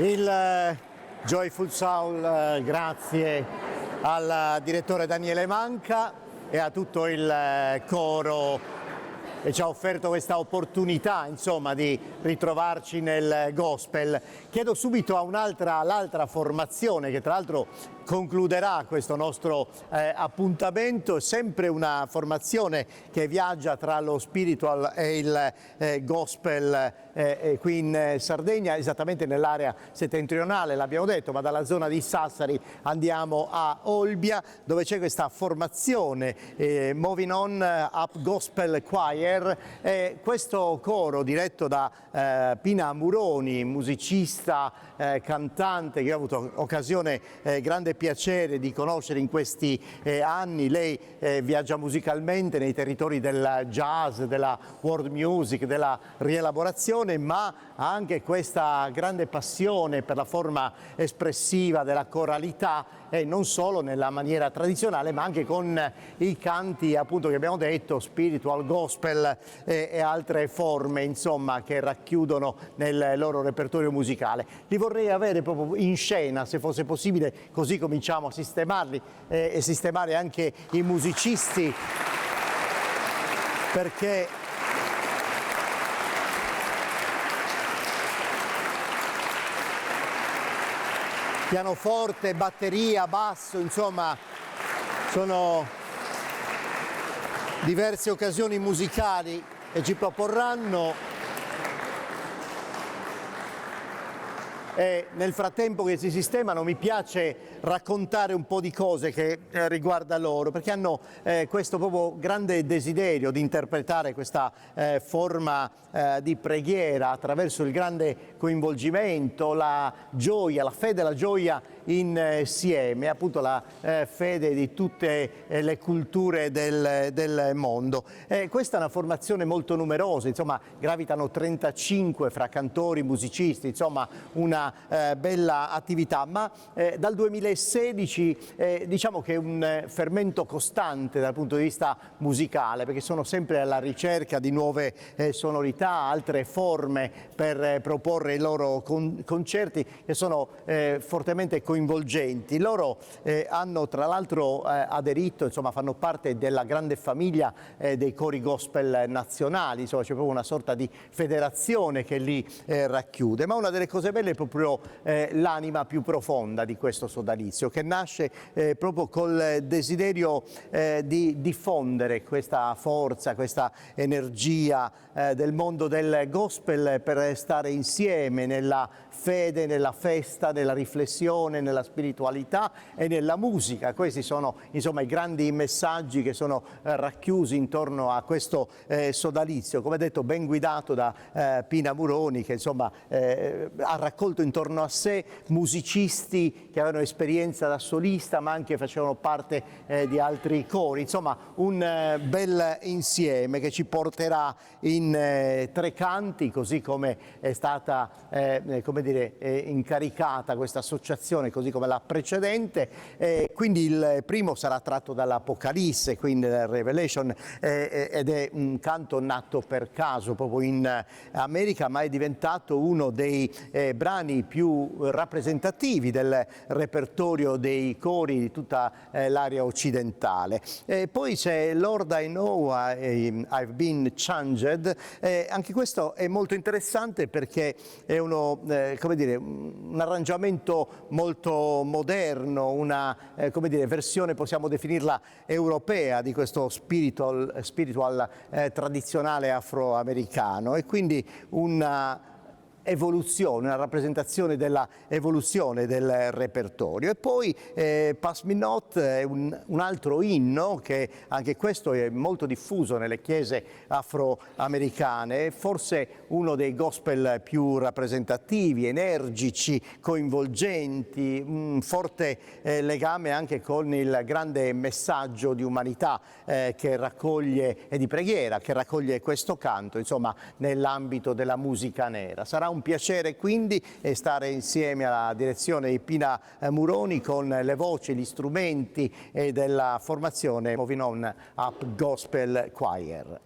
Il Joyful Soul, grazie al direttore Daniele Manca e a tutto il coro che ci ha offerto questa opportunità, insomma, di ritrovarci nel gospel. Chiedo subito a l'altra formazione che tra l'altro concluderà questo nostro appuntamento, sempre una formazione che viaggia tra lo spiritual e il gospel qui in Sardegna, esattamente nell'area settentrionale, l'abbiamo detto, ma dalla zona di Sassari andiamo a Olbia, dove c'è questa formazione Moving On Up Gospel Choir. Questo coro diretto da Pina Muroni, musicista, cantante, che ho avuto occasione, grande piacere di conoscere in questi anni. Lei viaggia musicalmente nei territori del jazz, della world music, della rielaborazione, ma ha anche questa grande passione per la forma espressiva della coralità, e non solo nella maniera tradizionale, ma anche con i canti, appunto, che abbiamo detto, spiritual, gospel e altre forme, insomma, che racchiudono nel loro repertorio musicale. Li vorrei avere proprio in scena, se fosse possibile, così cominciamo a sistemarli e sistemare anche i musicisti, perché pianoforte, batteria, basso, insomma, sono diverse occasioni musicali che ci proporranno. E nel frattempo che si sistemano mi piace raccontare un po' di cose che riguarda loro, perché hanno questo proprio grande desiderio di interpretare questa forma di preghiera attraverso il grande coinvolgimento, la gioia, la fede e la gioia insieme, appunto la fede di tutte le culture del mondo. Questa è una formazione molto numerosa, insomma, gravitano 35 fra cantori, musicisti, insomma, una bella attività, ma dal 2016 diciamo che è un fermento costante dal punto di vista musicale, perché sono sempre alla ricerca di nuove sonorità, altre forme per proporre i loro concerti, che sono fortemente coinvolgenti. Loro hanno tra l'altro aderito, insomma, fanno parte della grande famiglia dei cori gospel nazionali, insomma, c'è proprio una sorta di federazione che li racchiude. Ma una delle cose belle è proprio l'anima più profonda di questo sodalizio, che nasce proprio col desiderio di diffondere questa forza, questa energia del mondo del gospel, per stare insieme nella fede, nella festa, nella riflessione, nella spiritualità e nella musica. Questi sono, insomma, i grandi messaggi che sono racchiusi intorno a questo sodalizio, come detto, ben guidato da Pina Muroni, che insomma ha raccolto intorno a sé musicisti che avevano esperienza da solista, ma anche facevano parte di altri cori. Insomma, un bel insieme che ci porterà in 3 canti, così come è stata come dire, incaricata questa associazione, così come la precedente. Quindi il primo sarà tratto dall'Apocalisse, quindi Revelation, ed è un canto nato per caso proprio in America, ma è diventato uno dei brani più rappresentativi del repertorio dei cori di tutta l'area occidentale. Poi c'è Lord I Know I've Been Changed. Anche questo è molto interessante perché è come dire, un arrangiamento molto moderno, una come dire, versione, possiamo definirla, europea di questo spiritual tradizionale afroamericano, e quindi una evoluzione, una rappresentazione della evoluzione del repertorio. E poi Pass Me Not è un altro inno che anche questo è molto diffuso nelle chiese afroamericane, forse uno dei gospel più rappresentativi, energici, coinvolgenti, un forte legame anche con il grande messaggio di umanità che raccoglie, e di preghiera, che raccoglie questo canto, insomma, nell'ambito della musica nera. Sarà un piacere quindi stare insieme alla direzione di Pina Muroni con le voci, gli strumenti della formazione Moving On Up Gospel Choir.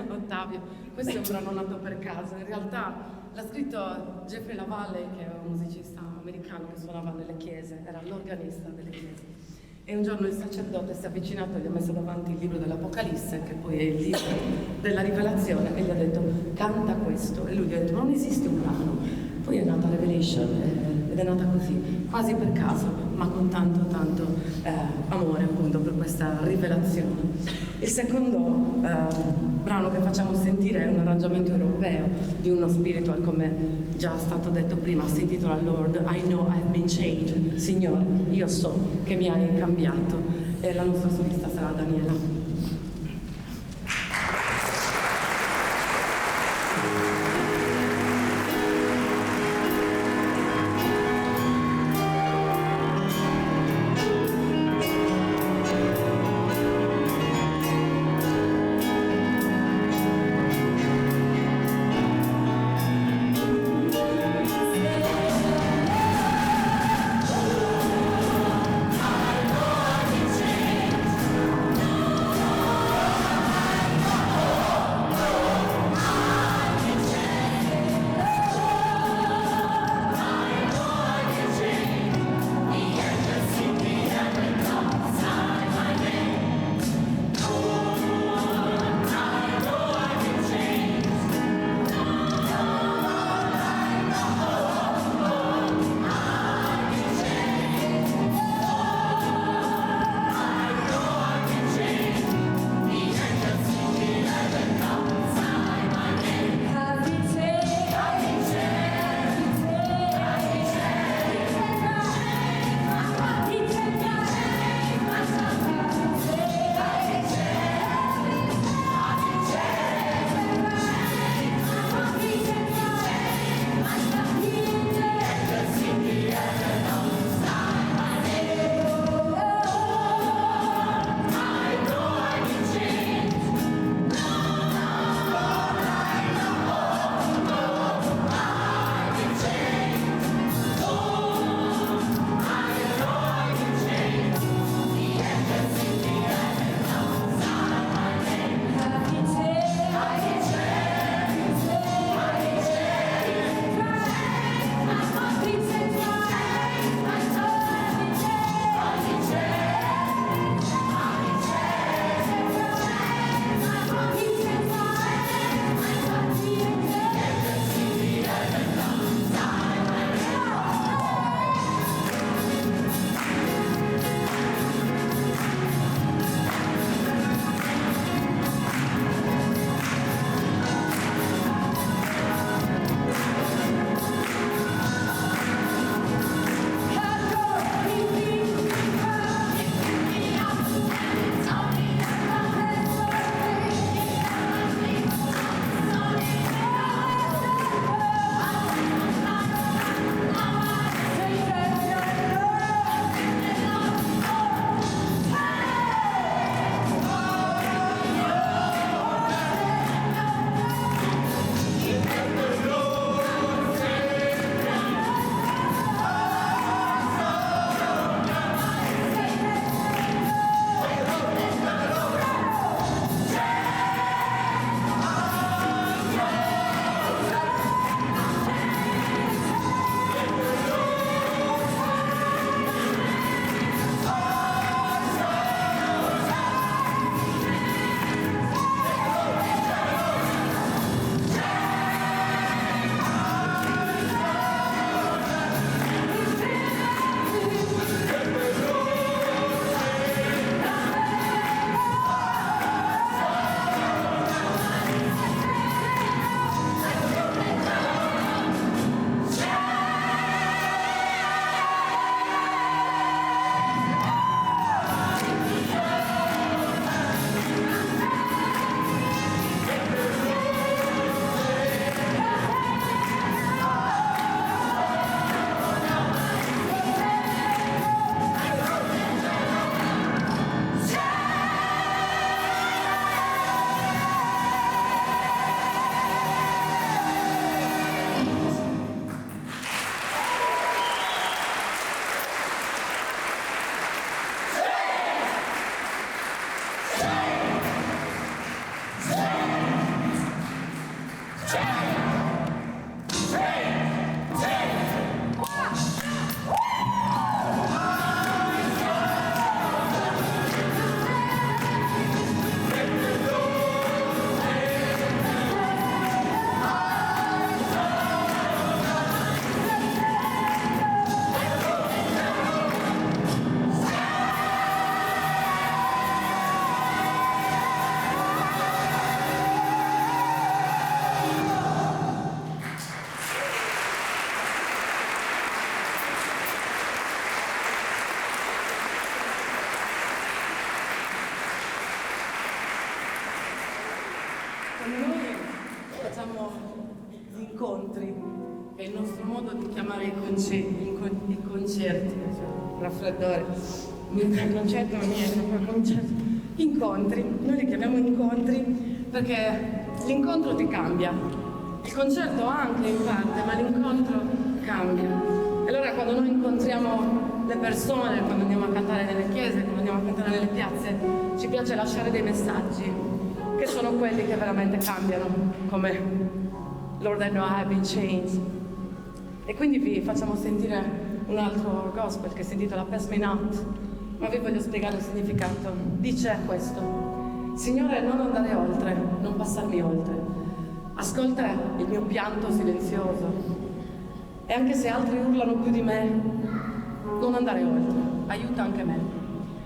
Ottavio, questo è un brano nato per caso, in realtà l'ha scritto Jeffrey Lavalle, che è un musicista americano che suonava nelle chiese, era l'organista delle chiese. E un giorno il sacerdote si è avvicinato e gli ha messo davanti il libro dell'Apocalisse, che poi è il libro della Rivelazione, e gli ha detto canta questo, e lui gli ha detto non esiste un brano. Poi è nata Revelation ed è nata così, quasi per caso, ma con tanto amore appunto per questa rivelazione. Il secondo brano che facciamo sentire è un arrangiamento europeo di uno spiritual, come già stato detto prima, si intitola Lord, I know I've been changed, Signore, io so che mi hai cambiato, e la nostra solista sarà Daniela. I know I've been changed. Quando noi facciamo gli incontri, è il nostro modo di chiamare i concerti, cioè raffreddore, mentre il concerto non è concerto. Incontri, noi li chiamiamo incontri perché l'incontro ti cambia. Il concerto anche in parte, ma l'incontro cambia. E allora quando noi incontriamo le persone, quando andiamo a cantare nelle chiese, quando andiamo a cantare nelle piazze, ci piace lasciare dei messaggi che sono quelli che veramente cambiano, come Lord I know I have been changed. E quindi vi facciamo sentire un altro gospel che si intitola Pass Me Not, ma vi voglio spiegare il significato. Dice questo: Signore, non andare oltre, non passarmi oltre. Ascolta il mio pianto silenzioso. E anche se altri urlano più di me, non andare oltre, aiuta anche me.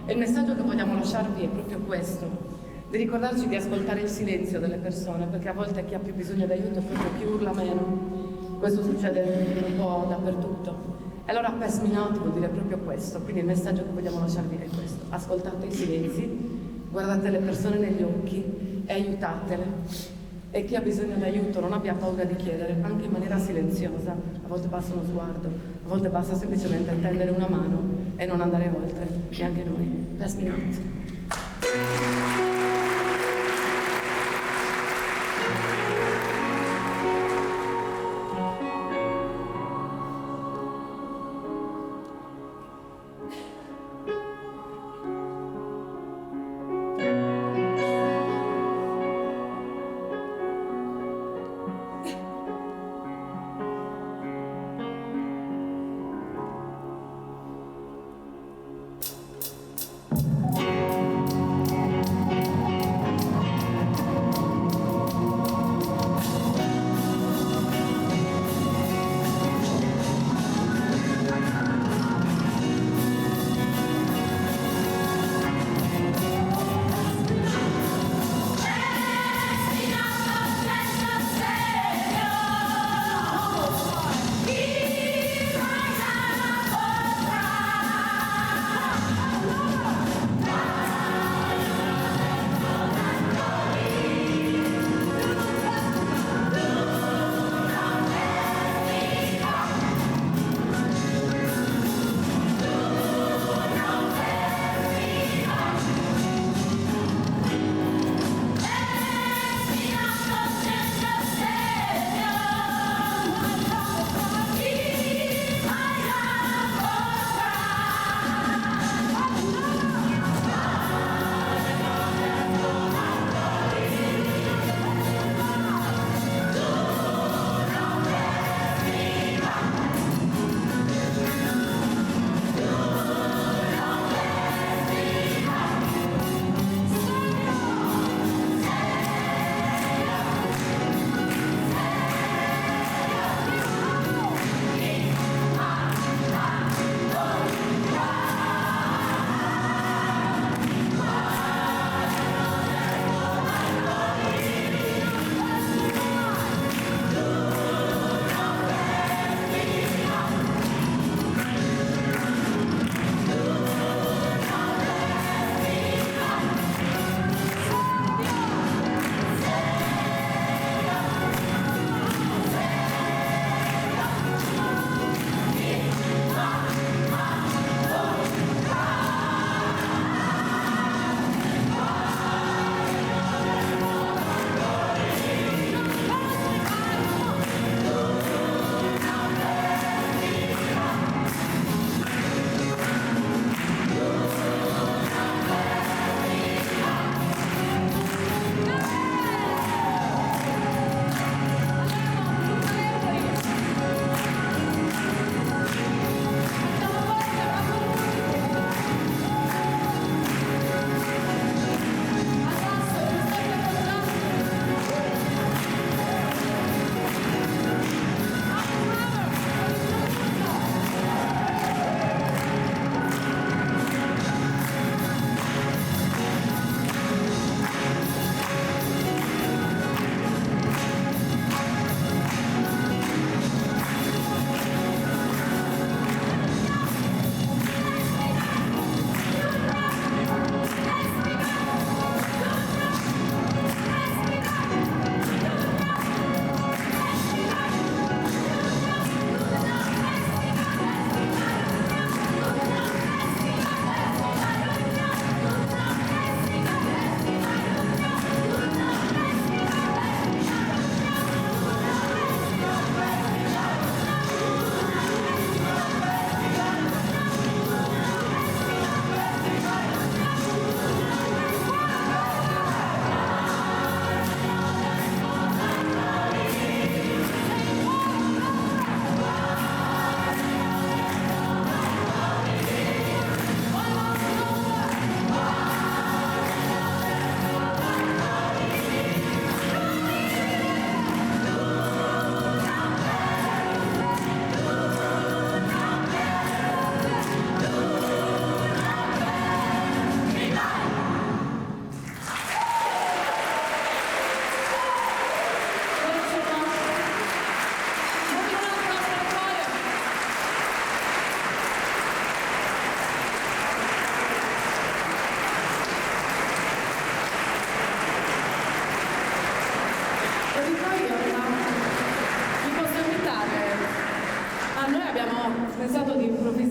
E il messaggio che vogliamo lasciarvi è proprio questo, di ricordarci di ascoltare il silenzio delle persone, perché a volte chi ha più bisogno d'aiuto è proprio chi urla meno. Questo succede un po' dappertutto. E allora Pass Me Not vuol dire proprio questo, quindi il messaggio che vogliamo lasciarvi è questo: ascoltate i silenzi, guardate le persone negli occhi e aiutatele. E chi ha bisogno di aiuto non abbia paura di chiedere, anche in maniera silenziosa. A volte basta uno sguardo, a volte basta semplicemente tendere una mano e non andare oltre, e anche noi. Pass Me Not.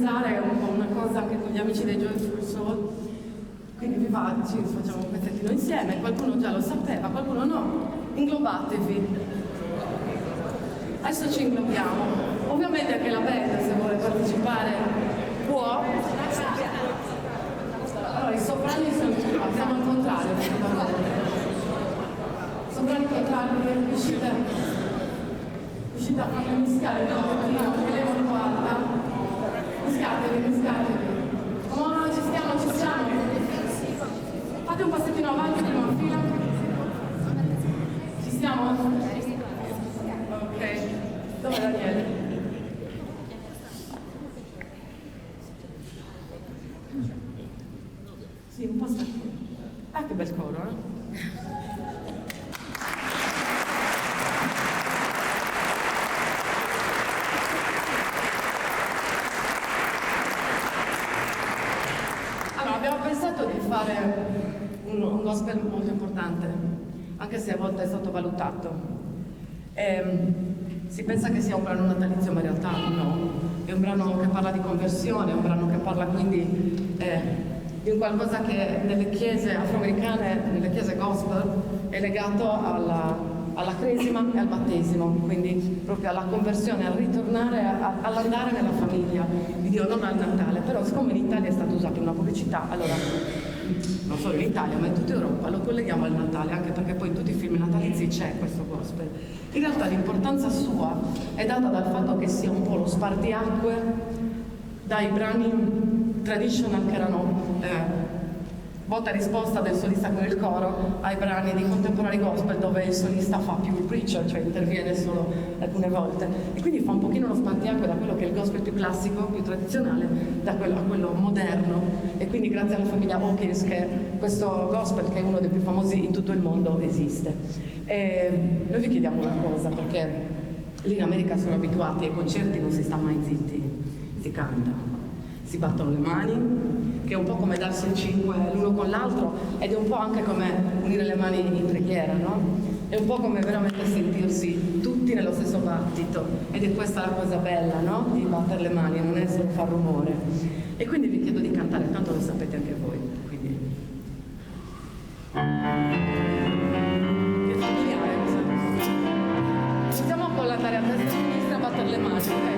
organizzare un po' una cosa anche con gli amici dei Joyful Soul, quindi vi va, ci facciamo un pezzettino insieme, qualcuno già lo sapeva, qualcuno no, inglobatevi. Adesso ci inglobiamo, ovviamente anche la band se vuole partecipare può. Allora i soprani siamo al contrario, soprani contrari, riuscite a farmi mischiare un pochettino, che levo un po' alta, mischiatevi. Oh, ci stiamo. Fate un passettino avanti, prima fila. Ci stiamo? Ok. Dov'è Daniele? Sì, un po' stanco. Ah, che bel coro, eh? Abbiamo pensato di fare un gospel molto importante, anche se a volte è sottovalutato. Si pensa che sia un brano natalizio, ma in realtà no. È un brano che parla di conversione, è un brano che parla quindi di un qualcosa che nelle chiese afroamericane, nelle chiese gospel, è legato alla cresima e al battesimo, quindi proprio alla conversione, al ritornare, all'andare nella famiglia di Dio, non al Natale. Però siccome in Italia è stato usato in una pubblicità, allora non solo in Italia ma in tutta Europa lo colleghiamo al Natale, anche perché poi in tutti i film natalizi c'è questo gospel. In realtà l'importanza sua è data dal fatto che sia un po' lo spartiacque dai brani traditional che erano volta e risposta del solista con il coro ai brani di contemporary gospel dove il solista fa più il preacher, cioè interviene solo alcune volte, e quindi fa un pochino lo spartiacque da quello che è il gospel più classico, più tradizionale, a quello moderno. E quindi grazie alla famiglia Hawkins che questo gospel, che è uno dei più famosi in tutto il mondo, esiste. E noi vi chiediamo una cosa, perché lì in America sono abituati ai concerti, non si sta mai zitti, si canta, si battono le mani, che è un po' come darsi il 5 l'uno con l'altro, ed è un po' anche come unire le mani in preghiera, no? È un po' come veramente sentirsi tutti nello stesso battito, ed è questa la cosa bella, no? Di battere le mani, non è solo far rumore. E quindi vi chiedo di cantare, tanto lo sapete anche voi, quindi... Che familiare, iniziamo con andare a destra e a sinistra a battere le mani, ok?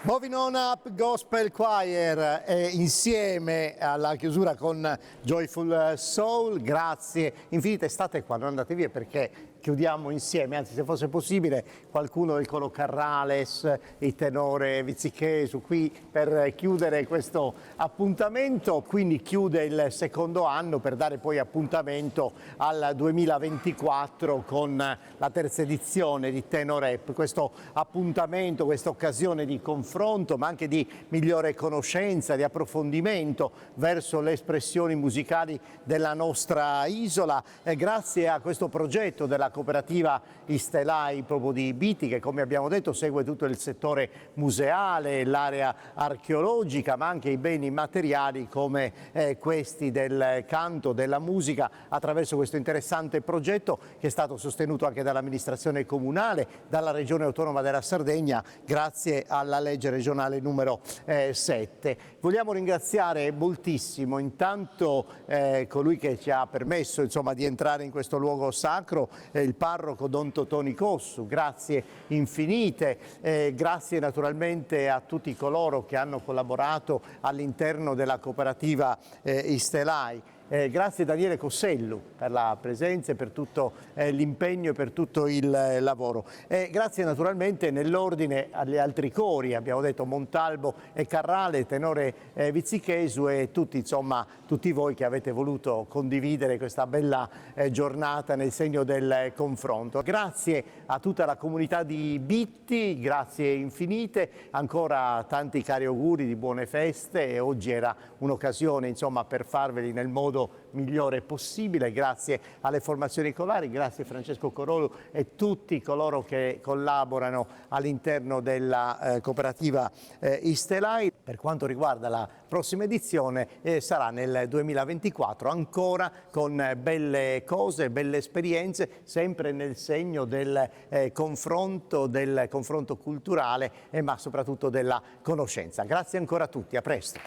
Moving On Up Gospel Choir insieme alla chiusura con Joyful Soul, grazie infinite, state qua, non andate via perché chiudiamo insieme, anzi se fosse possibile qualcuno del coro Carrales, il tenore Vizzichesu qui per chiudere questo appuntamento, quindi chiude il secondo anno per dare poi appuntamento al 2024 con la terza edizione di Tenorep, questo appuntamento, questa occasione di confronto ma anche di migliore conoscenza, di approfondimento verso le espressioni musicali della nostra isola, grazie a questo progetto della cooperativa Istelai proprio di Biti che come abbiamo detto segue tutto il settore museale, l'area archeologica ma anche i beni immateriali come questi del canto, della musica attraverso questo interessante progetto che è stato sostenuto anche dall'amministrazione comunale, dalla Regione Autonoma della Sardegna grazie alla legge regionale numero 7. Vogliamo ringraziare moltissimo intanto colui che ci ha permesso insomma, di entrare in questo luogo sacro, il parroco Don Totò Nicossu, grazie infinite, grazie naturalmente a tutti coloro che hanno collaborato all'interno della cooperativa Istelai. Grazie Daniele Cossellu per la presenza e per tutto l'impegno e per tutto il lavoro. Grazie naturalmente nell'ordine agli altri cori, abbiamo detto Montalbo e Carrale, tenore Vizzichesu e tutti, insomma, tutti voi che avete voluto condividere questa bella giornata nel segno del confronto. Grazie a tutta la comunità di Bitti, grazie infinite, ancora tanti cari auguri di buone feste e oggi era un'occasione insomma per farveli nel modo migliore possibile, grazie alle formazioni colari, grazie Francesco Corolu e tutti coloro che collaborano all'interno della cooperativa Istelai. Per quanto riguarda la prossima edizione sarà nel 2024 ancora con belle cose, belle esperienze, sempre nel segno del confronto culturale ma soprattutto della conoscenza. Grazie ancora a tutti, a presto.